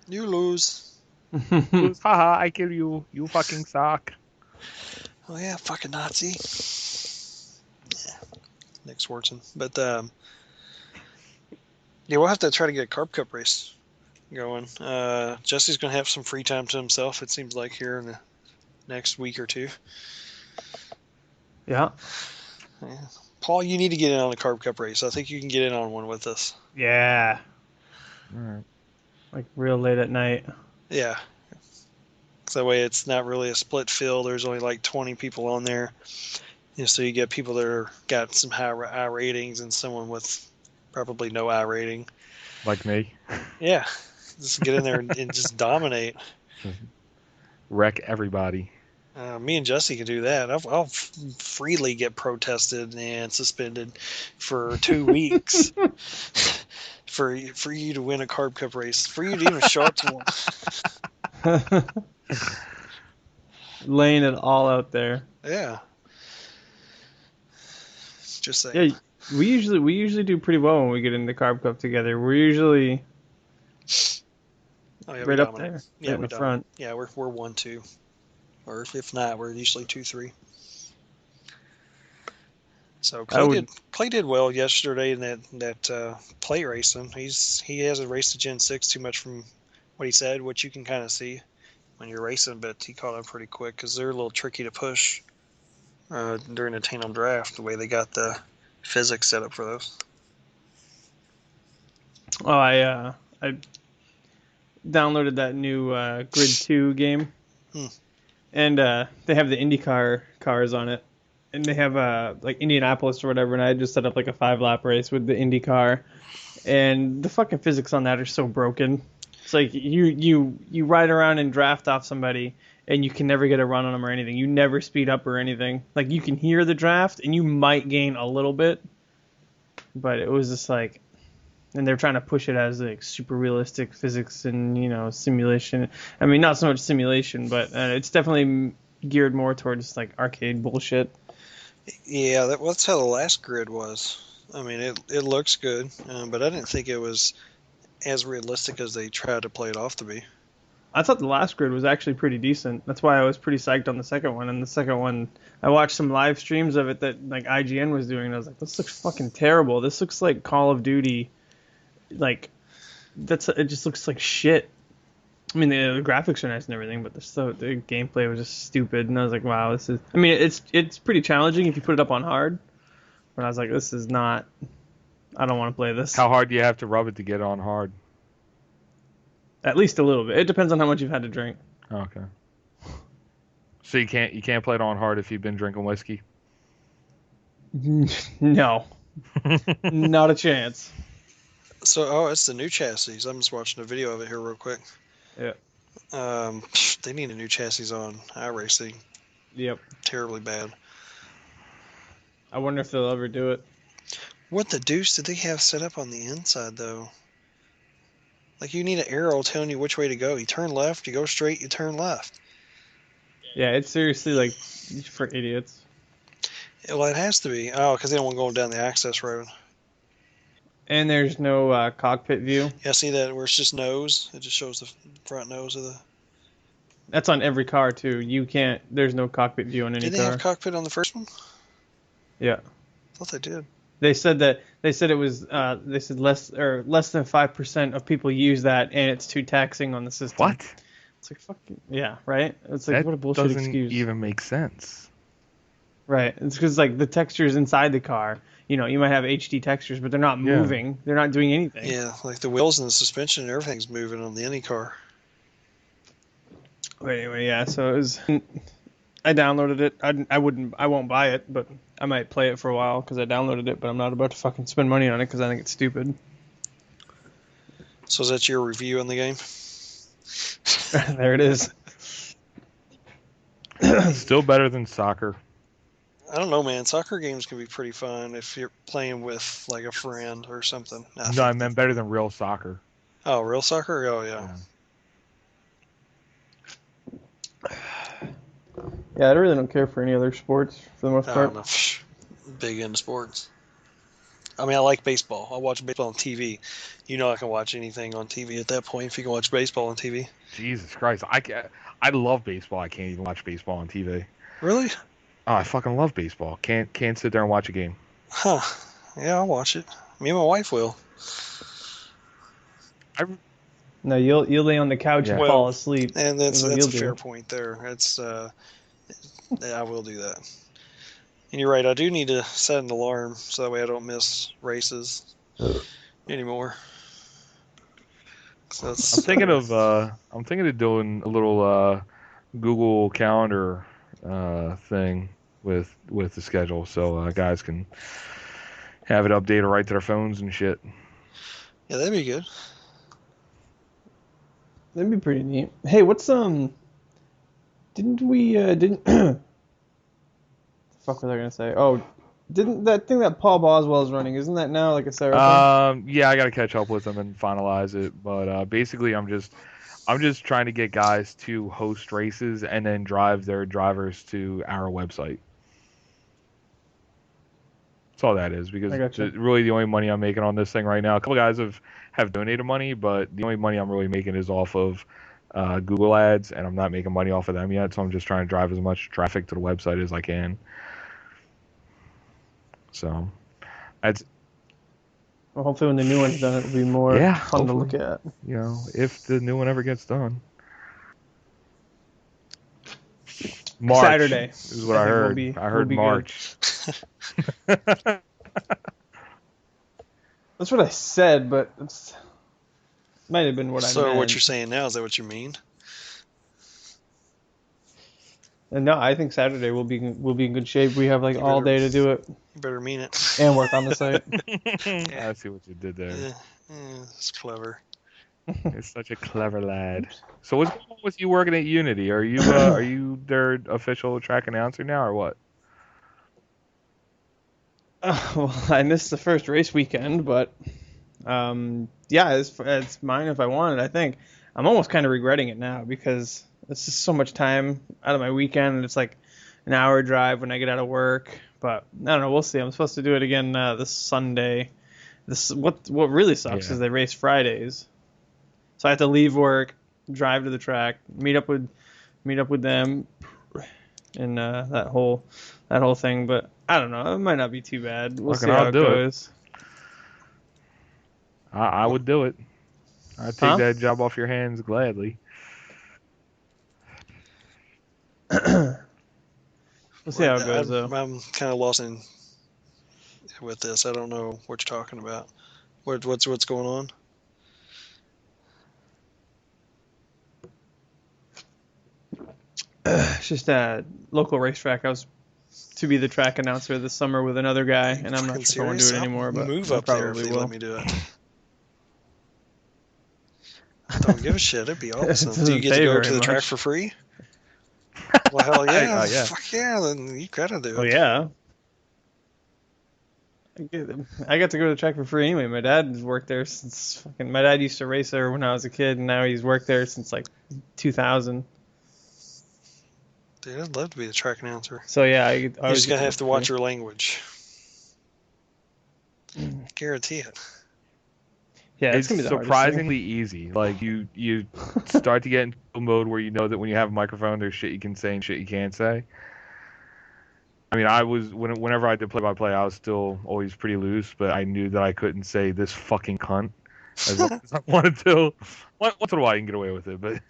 You lose.
Haha, I kill you. You fucking suck.
Oh yeah, fucking Nazi. Yeah, Nick Swartzen. But yeah, we'll have to try to get a Carb Cup race going. Jesse's gonna have some free time to himself. It seems like here in the next week or two.
Yeah.
Yeah. Paul, you need to get in on the Carb Cup race. I think you can get in on one with us.
Yeah.
All right.
Like real late at night.
Yeah. So that way it's not really a split field. There's only like 20 people on there. So you get people that got some high I ratings and someone with probably no I rating.
Like me.
Yeah. Just get in there and just dominate.
Just wreck everybody.
Me and Jesse can do that. I'll freely get protested and suspended for 2 weeks for you to win a Carb Cup race. For you to even show up to one.
Laying it all out there.
Yeah. Just saying.
Yeah, we usually do pretty well when we get into Carb Cup together. We're usually
Oh, yeah,
right
we
up
dominate.
there,
Yeah,
right in
we
the
dominate.
front.
Yeah, we're 1-2, or if not, we're usually 2-3. So Clay did well yesterday in that play racing. He hasn't raced the Gen 6 too much from what he said, which you can kind of see when you're racing, but he caught up pretty quick because they're a little tricky to push during the Tandem draft, the way they got the physics set up for those.
Oh, I downloaded that new Grid 2 game, and they have the IndyCar cars on it, and they have like Indianapolis or whatever, and I just set up like a 5-lap race with the IndyCar, and the fucking physics on that are so broken. It's like you ride around and draft off somebody, and you can never get a run on them or anything. You never speed up or anything. Like you can hear the draft, and you might gain a little bit, but it was just like. And they're trying to push it as like super realistic physics and simulation. I mean, not so much simulation, but it's definitely geared more towards like arcade bullshit.
Yeah, that's how the last Grid was. I mean, it looks good, but I didn't think it was as realistic as they tried to play it off to be.
I thought the last Grid was actually pretty decent. That's why I was pretty psyched on the second one. And the second one, I watched some live streams of it that like IGN was doing, and I was like, this looks fucking terrible. This looks like Call of Duty. Like, it just looks like shit. I mean, the graphics are nice and everything, but the gameplay was just stupid. And I was like, wow, this is. I mean, it's pretty challenging if you put it up on hard. But I was like, this is not. I don't want to play this.
How hard do you have to rub it to get on hard?
At least a little bit. It depends on how much you've had to drink.
Okay. So you can't play it on hard if you've been drinking whiskey?
No. Not a chance.
So, it's the new chassis. I'm just watching a video of it here real quick.
Yeah.
They need a new chassis on iRacing.
Yep.
Terribly bad.
I wonder if they'll ever do it.
What the deuce did they have set up on the inside, though? Like, you need an arrow telling you which way to go. You turn left, you go straight, you turn left.
Yeah, it's seriously like for idiots.
Well, it has to be. Oh, because they don't want to go down the access road.
And there's no cockpit view.
Yeah, see that where it's just nose? It just shows the front nose of the...
That's on every car, too. There's no cockpit view on any
Did they
car.
have cockpit on the first one?
Yeah.
I thought they did.
They said it was they said less than 5% of people use that, and it's too taxing on the system.
What?
It's like fucking yeah, right? It's like
That
what a bullshit
doesn't
excuse.
even make sense.
Right. It's because like the textures inside the car, you might have HD textures, but they're not moving. They're not doing anything.
Yeah, like the wheels and the suspension and everything's moving on the any car.
But anyway, yeah. So it was. I downloaded it. I won't buy it, but I might play it for a while because I downloaded it. But I'm not about to fucking spend money on it because I think it's stupid.
So is that your review on the game?
There it is.
Still better than soccer.
I don't know, man. Soccer games can be pretty fun if you're playing with like a friend or something.
No, I meant better than real soccer.
Oh, real soccer? Oh, yeah.
Yeah, I really don't care for any other sports for the most
I
part.
don't know. Big into sports. I mean, I like baseball. I watch baseball on TV. I can watch anything on TV at that point if you can watch baseball on TV.
Jesus Christ, I love baseball. I can't even watch baseball on TV.
Really?
Oh, I fucking love baseball. Can't sit there and watch a game.
Huh. Yeah, I'll watch it. Me and my wife will.
No, you'll lay on the couch and
Well,
fall asleep.
And that's
what
a
you'll
fair
do.
point there. I will do that. And you're right, I do need to set an alarm so that way I don't miss races anymore. So
I'm thinking of doing a little Google Calendar thing with the schedule, so guys can have it updated right to their phones and shit.
Yeah, that'd be good.
That'd be pretty neat. Hey, what's didn't fuck was I gonna say? Oh, didn't that thing that Paul Boswell's running, isn't that now like a SARA thing?
Yeah, I gotta catch up with them and finalize it, but basically I'm just trying to get guys to host races and then drive their drivers to our website. That's all that is, because really the only money I'm making on this thing right now, a couple guys have donated money, but the only money I'm really making is off of Google ads, and I'm not making money off of them yet, so I'm just trying to drive as much traffic to the website as I can. So that's
Well, hopefully when the new one's done, it'll be more fun to look at.
If the new one ever gets done. March
Saturday
is what I heard. I heard March.
That's what I said, but it might have been what I meant.
So what you're saying now, is that what you mean?
And no, I think Saturday we'll be in good shape. We have all day to do it.
You better mean it.
And work on the site.
I see what you did there.
Yeah, that's clever.
You're such a clever lad. So what's going on with you working at Unity? Are you their official track announcer now, or what?
Well, I missed the first race weekend, but yeah, it's mine if I want it. I think I'm almost kind of regretting it now because it's just so much time out of my weekend, and it's like an hour drive when I get out of work. But I don't know. We'll see. I'm supposed to do it again this Sunday. What really sucks is they race Fridays, so I have to leave work, drive to the track, meet up with them, and that whole thing. But I don't know. It might not be too bad. We'll see how it goes.
I would do it. I'd take that job off your hands gladly.
We'll see how it goes, though.
I'm kind of lost with this. I don't know what you're talking about. What's going on?
It's just a local racetrack. I was to be the track announcer this summer with another guy, and I'm not sure if I want to do it anymore, but
move
I
up there if
probably
they
will.
let me do it. I don't give a shit. It'd be awesome. Do you get to go to the track for free? Well, hell yeah.
Yeah.
Fuck yeah, then you gotta do it.
Oh, yeah. I got to go to the track for free anyway. My dad worked there since my dad used to race there when I was a kid, and now he's worked there since 2000.
Dude, I'd love to be the track announcer.
So yeah,
You're just gonna have to watch your language. Guarantee it.
Yeah,
it's
gonna be
surprisingly easy. Like you start to get into a mode where you know that when you have a microphone, there's shit you can say and shit you can't say. I mean, whenever I did play-by-play, I was still always pretty loose, but I knew that I couldn't say this fucking cunt as long as I wanted to. Once in a while, you can get away with it, but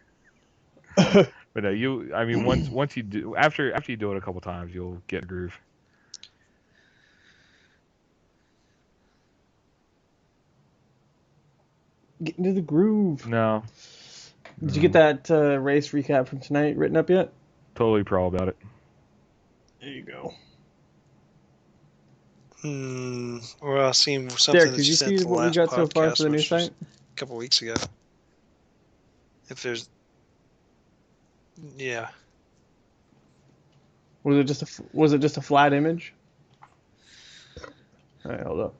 no, I mean, once you do, after you do it a couple times, you'll get a groove.
Get into the groove.
No.
Did you get that race recap from tonight written up yet?
Totally pro about it.
There you go.
Well, I seen something
Derek,
that
did you
sent
see
the
what we
last
got so far
podcast,
for the new
which was
site?
a couple weeks ago. Yeah.
Was it just a flat image? All right, hold up.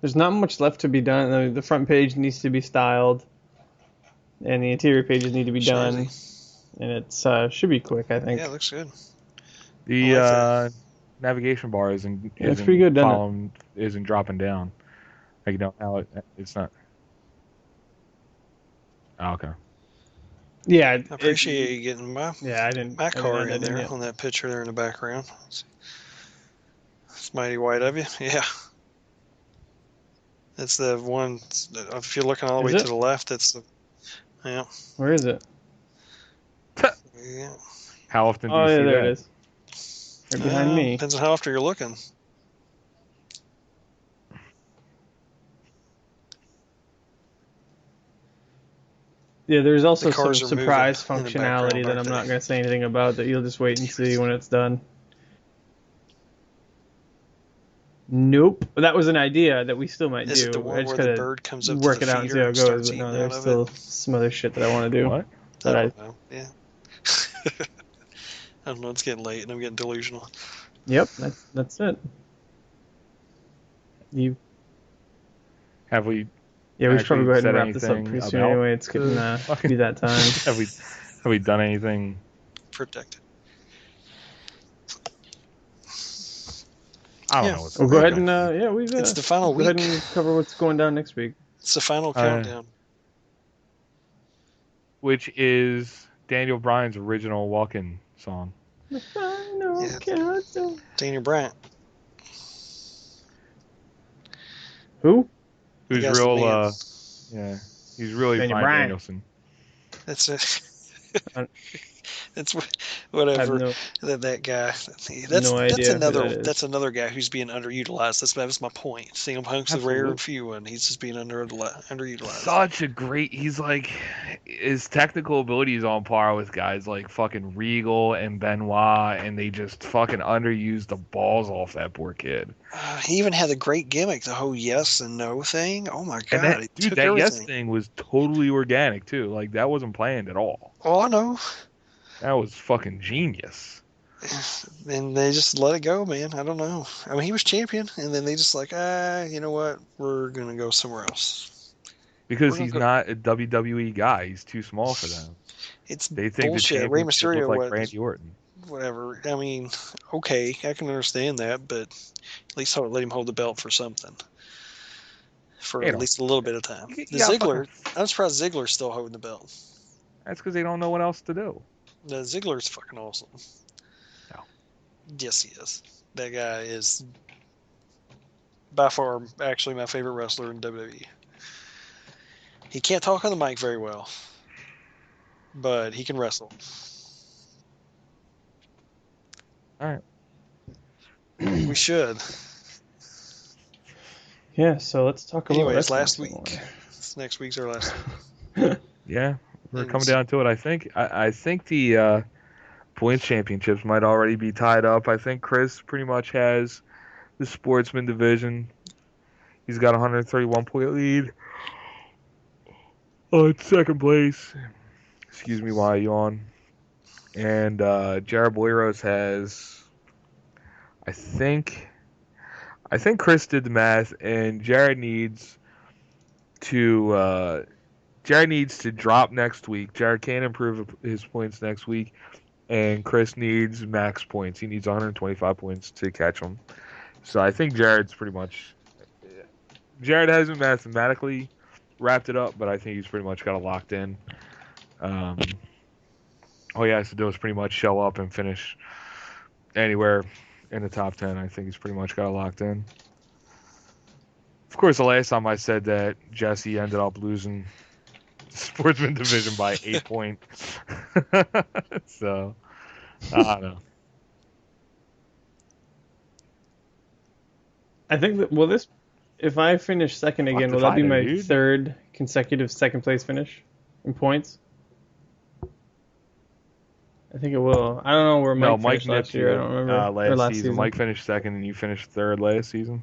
There's not much left to be done. The front page needs to be styled, and the interior pages need to be done. And it's should be quick, I think.
Yeah, it looks good.
The navigation bar isn't
pretty good, doesn't
isn't dropping down. Like, you know how it's not. Oh, okay.
Yeah,
I appreciate you getting my
I didn't.
my
I didn't
car
add
in
that
there
yet.
on that picture there in the background. It's mighty white of you. Yeah. It's the one. If you're looking all the
Is
way
it?
to the left, it's the. Yeah.
Where is it?
Yeah.
How often do
Oh
you
yeah,
see
there
that?
it is. Right behind me.
Depends on how often you're looking.
Yeah, there's also
The
some
cars are
surprise
moving in the background,
functionality that
aren't
I'm
they?
not going to say anything about. That you'll just wait and see when it's done. Nope. That was an idea that we still might
Is
do.
it the one
I just
where the
gotta
bird comes up
work
to
it
the
out and see
feeder
how it
and
goes.
starts
But no,
eating
there's
out of
still
it?
some other shit that I want to do.
What?
That
I
I
don't know. Yeah. I don't know. It's getting late and I'm getting delusional.
Yep, that's it.
Have we
Yeah, we should probably
actually
go ahead
said
and wrap this up
anything
pretty soon
about
anyway. It's getting
the
to be that time.
have we done anything?
Protected.
I don't
Yeah.
know what's
We'll go ahead
going
and we've
It's the final
go ahead
week.
and cover what's going down next week.
It's the final countdown.
which is Daniel Bryan's original walk-in song.
The final
Yeah.
countdown.
Daniel Bryant.
Who?
The
Who's
guy's the
real?
man.
Yeah, he's really
Daniel
Bryan
Bryan.
Danielson.
That's it.
I-
It's
I have
whatever.
no
That guy. That's
idea who that is.
That's another guy who's being underutilized. That's my point. CM Punk's a rare and few one. He's just being underutilized.
Such a great. He's like his technical ability is on par with guys like fucking Regal and Benoit, and they just fucking underused the balls off that poor kid.
He even had a great gimmick, the whole yes and no thing. Oh my god,
And
he took
that yes
everything.
thing was totally organic too. Like that wasn't planned at all.
Oh, I know.
That was fucking genius.
And they just let it go, man. I don't know. I mean, he was champion, and then they just like, you know what? We're gonna go somewhere else.
Because
We're gonna
he's
go-
not a WWE guy. He's too small for them.
It's
They think
bullshit.
the
Rey
championship
Mysterio,
looked like Randy Orton.
whatever. I mean, okay, I can understand that, but at least let him hold the belt for something. For at least a little bit of time. Ziggler, I'm surprised Ziggler's still holding the belt.
That's because they don't know what else to do.
Ziggler's fucking awesome.
No.
Yes, he is. That guy is by far actually my favorite wrestler in WWE. He can't talk on the mic very well, but he can wrestle.
All right.
We should.
Yeah, so let's talk about
Anyways,
wrestling
last
some
week.
more.
Next week's our last week.
Yeah, we're
And
coming down to it. I think the points championships might already be tied up. I think Chris pretty much has the sportsman division. He's got a 131 point lead. In second place. Excuse me while I yawn. And Jared Boyros has, I think Chris did the math, and Jared needs to drop next week. Jared can't improve his points next week, and Chris needs max points. He needs 125 points to catch him. So I think Jared hasn't mathematically wrapped it up, but I think he's pretty much got it locked in. All he has to do is pretty much show up and finish anywhere in the top 10. I think he's pretty much got it locked in. Of course, the last time I said that, Jesse ended up losing the Sportsman division by 8 points. So, I don't know.
I think that this, if I finish second again, will that be my third consecutive second place finish in points? I think it will. I don't know where Mike finished last year. I don't remember.
Last season. Mike finished second and you finished third last season.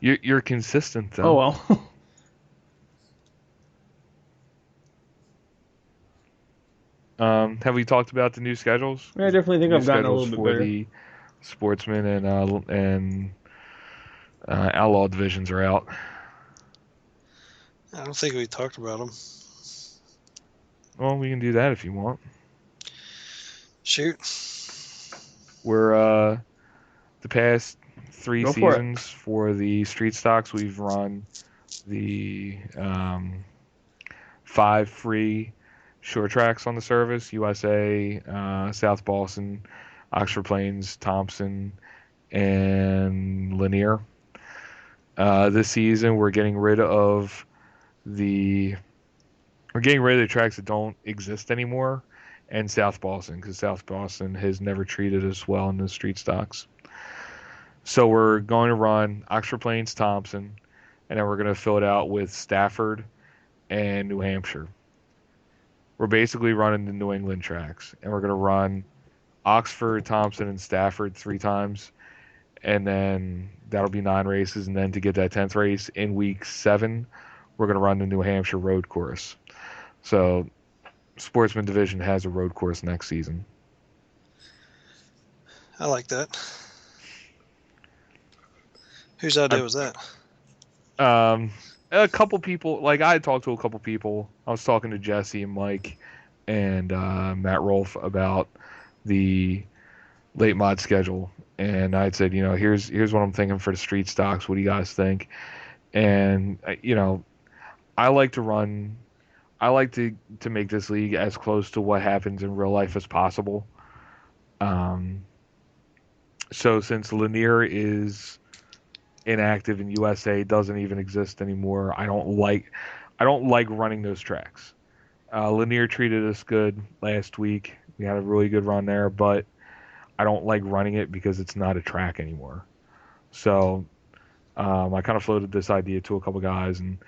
You're consistent, though.
Oh, well.
Have we talked about the new schedules?
Yeah, I definitely think I've gotten a little bit better.
The Sportsman and Outlaw divisions are out.
I don't think we talked about them.
Well, we can do that if you want.
Shoot.
We're the past 3 seasons for the street stocks, we've run the 5 free short tracks on the service: USA, South Boston, Oxford Plains, Thompson, and Lanier. This season, we're getting rid of the tracks that don't exist anymore, and South Boston, because South Boston has never treated us well in the street stocks. So we're going to run Oxford Plains, Thompson, and then we're going to fill it out with Stafford and New Hampshire. We're basically running the New England tracks, and we're going to run Oxford, Thompson, and Stafford 3 times, and then that'll be 9 races, and then to get that 10th race in week 7, we're going to run the New Hampshire road course. So Sportsman Division has a road course next season.
I like that. Whose idea was that?
A couple people, like I talked to a couple people. I was talking to Jesse and Mike and Matt Rolfe about the late mod schedule, and I said, here's what I'm thinking for the street stocks. What do you guys think? And I like to make this league as close to what happens in real life as possible. So since Lanier is inactive and USA doesn't even exist anymore, I don't like running those tracks. Lanier treated us good last week. We had a really good run there, but I don't like running it because it's not a track anymore. So I kind of floated this idea to a couple guys, and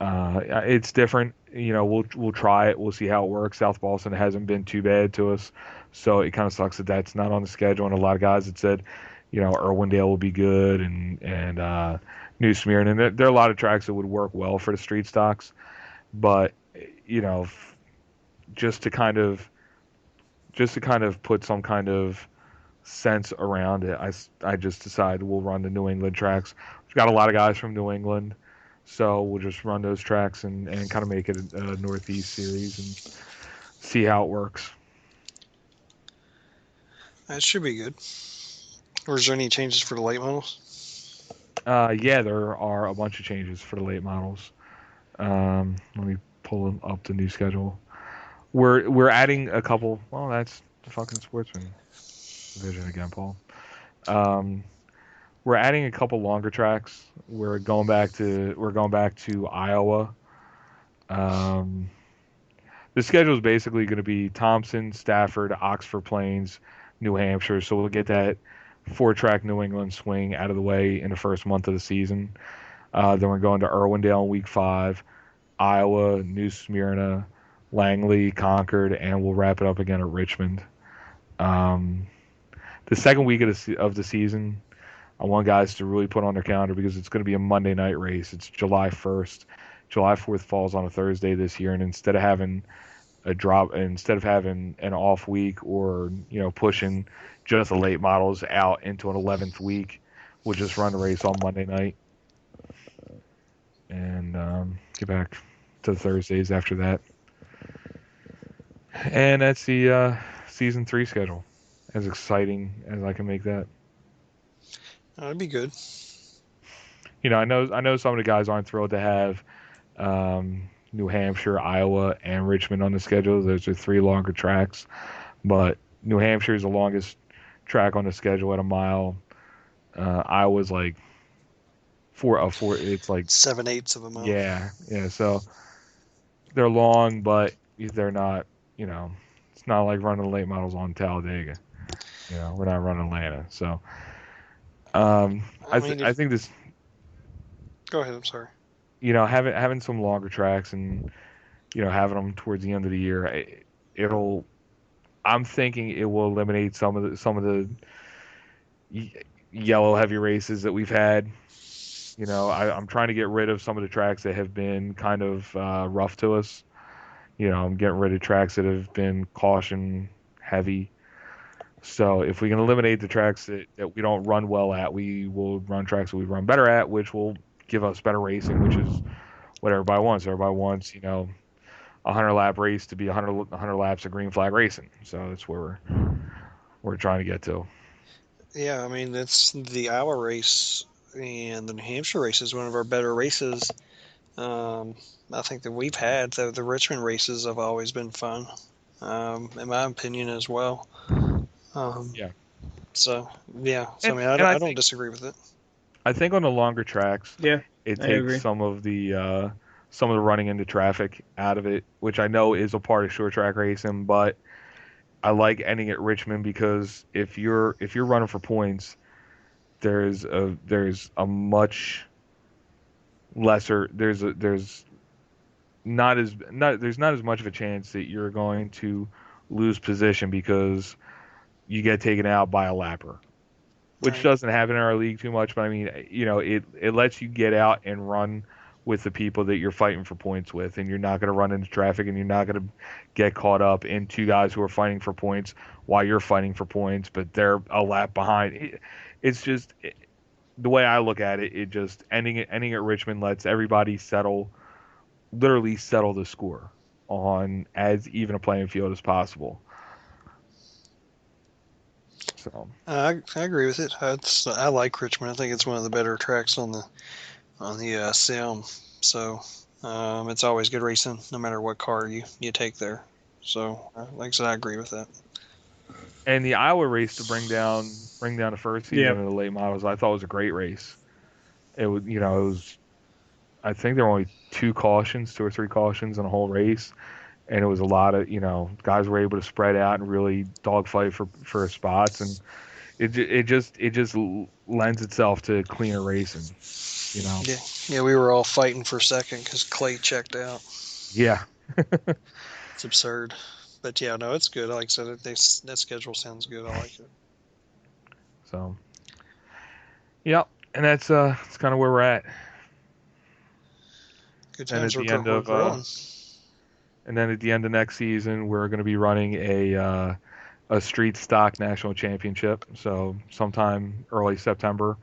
it's different. We'll try it. We'll see how it works. South Boston hasn't been too bad to us, so it kind of sucks that that's not on the schedule. And a lot of guys had said, Irwindale will be good, and New Smyrna. And there are a lot of tracks that would work well for the street stocks, but just to kind of put some kind of sense around it, I just decided we'll run the New England tracks. We've got a lot of guys from New England, so we'll just run those tracks and kind of make it a Northeast series and see how it works.
That should be good. Or is there any changes for the late models?
Yeah, there are a bunch of changes for the late models. Let me pull up the new schedule. We're adding a couple. Well, that's the fucking Sportsman division again, Paul. We're adding a couple longer tracks. We're going back to Iowa. The schedule is basically going to be Thompson, Stafford, Oxford Plains, New Hampshire. So we'll get that 4-track New England swing out of the way in the first month of the season. Then we're going to Irwindale in week 5, Iowa, New Smyrna, Langley, Concord, and we'll wrap it up again at Richmond. The second week of the season, I want guys to really put on their calendar because it's going to be a Monday night race. It's July 1st. July 4th falls on a Thursday this year, and instead of having an off week or pushing just the late models out into an 11th week, we'll just run the race on Monday night and get back to the Thursdays after that. And that's the season 3 schedule. As exciting as I can make that.
That'd be good.
I know some of the guys aren't thrilled to have New Hampshire, Iowa, and Richmond on the schedule. Those are 3 longer tracks, but New Hampshire is the longest track on the schedule at a mile. Iowa's like four. It's like
7/8 of a mile.
yeah. So they're long, but they're not. It's not like running late models on Talladega. We're not running Atlanta. So I think this.
Go ahead. I'm sorry.
Having some longer tracks and having them towards the end of the year, I'm thinking it will eliminate some of the yellow heavy races that we've had. I'm trying to get rid of some of the tracks that have been kind of rough to us. I'm getting rid of tracks that have been caution heavy. So if we can eliminate the tracks that we don't run well at, we will run tracks that we run better at, which will give us better racing, which is what everybody wants. Everybody wants, a 100-lap race to be 100 laps of green flag racing. So that's where we're trying to get to.
Yeah, I mean, it's the Iowa race and the New Hampshire race is one of our better races. I think that we've had. The Richmond races have always been fun, in my opinion as well.
Yeah.
So yeah, so
And
I don't disagree with it.
I think on the longer tracks,
Yeah,
it
I agree.
takes some of the running into traffic out of it, which I know is a part of short track racing, but I like ending at Richmond because if you're running for points, there's a much lesser there's not as much of a chance that you're going to lose position because you get taken out by a lapper, which
Right.
doesn't happen in our league too much. But I mean, it lets you get out and run with the people that you're fighting for points with, and you're not going to run into traffic, and you're not going to get caught up in 2 guys who are fighting for points while you're fighting for points, but they're a lap behind. It's just the way I look at it. It just ending at Richmond lets everybody literally settle the score on as even a playing field as possible. So
I agree with it. I like Richmond. I think it's one of the better tracks on the sim. So it's always good racing, no matter what car you take there. So like I said, I agree with that.
And the Iowa race to bring down the first season of the late models, I thought was a great race. It was I think there were only 2 or 3 cautions in the whole race, and it was a lot of guys were able to spread out and really dogfight for spots, and it just lends itself to cleaner racing.
Yeah, we were all fighting for second because Clay checked out.
Yeah.
It's absurd. But yeah, no, it's good. Like I said, that schedule sounds good. I like it.
So, yep, and that's kind of where we're at.
Good
And
times.
at the
We're
end of
growing.
and then at the end of next season, we're going to be running a street stock national championship. So sometime early September,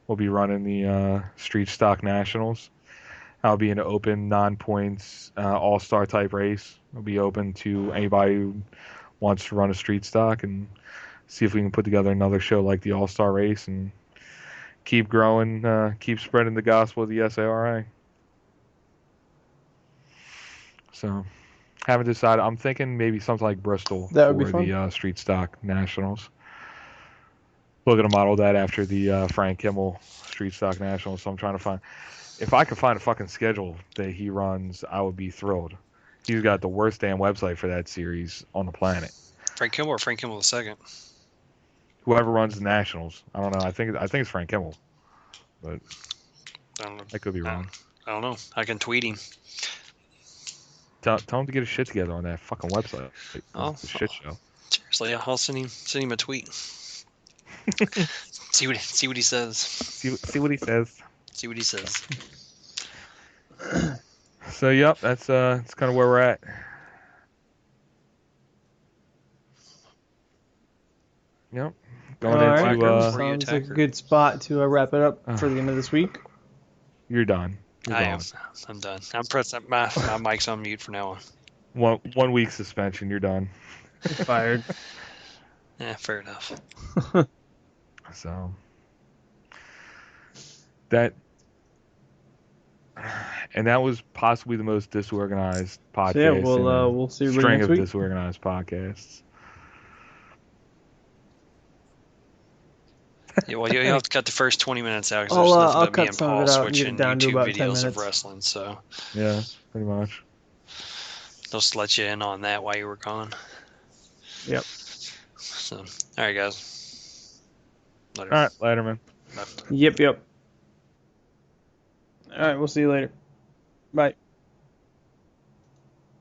we'll be running the street stock nationals. I'll be an open non-points all-star type race. It'll be open to anybody who wants to run a street stock and see if we can put together another show like the all-star race and keep growing, keep spreading the gospel of the SARA. So, haven't decided. I'm thinking maybe something like Bristol
That would be
for
fun.
the street stock nationals. Looking to model that after the Frank Kimmel street stock nationals. So I'm trying to find. If I could find a fucking schedule that he runs, I would be thrilled. He's got the worst damn website for that series on the planet.
Frank Kimmel or Frank Kimmel II?
Whoever runs the nationals, I don't know. I think it's Frank Kimmel, but
I don't know.
I could be wrong.
I don't know. I can tweet him.
Tell him to get his shit together on that fucking website.
Oh,
It's a shit show.
Seriously, I'll send him a tweet. see what he says.
See what he says.
See what he says.
So yep, that's kind of where we're at. Yep. Going
All
into
right. Sounds like a good spot to wrap it up for the end of this week.
You're done.
I am. I'm done. I'm pressing my mic's on mute for now on.
1 week suspension. You're done.
Fired.
Yeah, fair enough.
So, that was possibly the most disorganized podcast.
So yeah, we'll see everybody
string
next
of
week.
disorganized podcasts.
Yeah, well, you'll have to cut the first 20 minutes out because there's nothing
I'll
but me
cut
and
some of
Paul
it out and get it
switching
down to
YouTube
about 10
videos of
minutes.
wrestling. So
Yeah, pretty much.
I'll just let you in on that while you were gone.
Yep.
So, all right, guys. Later.
All right, later, man.
Left.
Yep. All right, we'll see you later. Bye.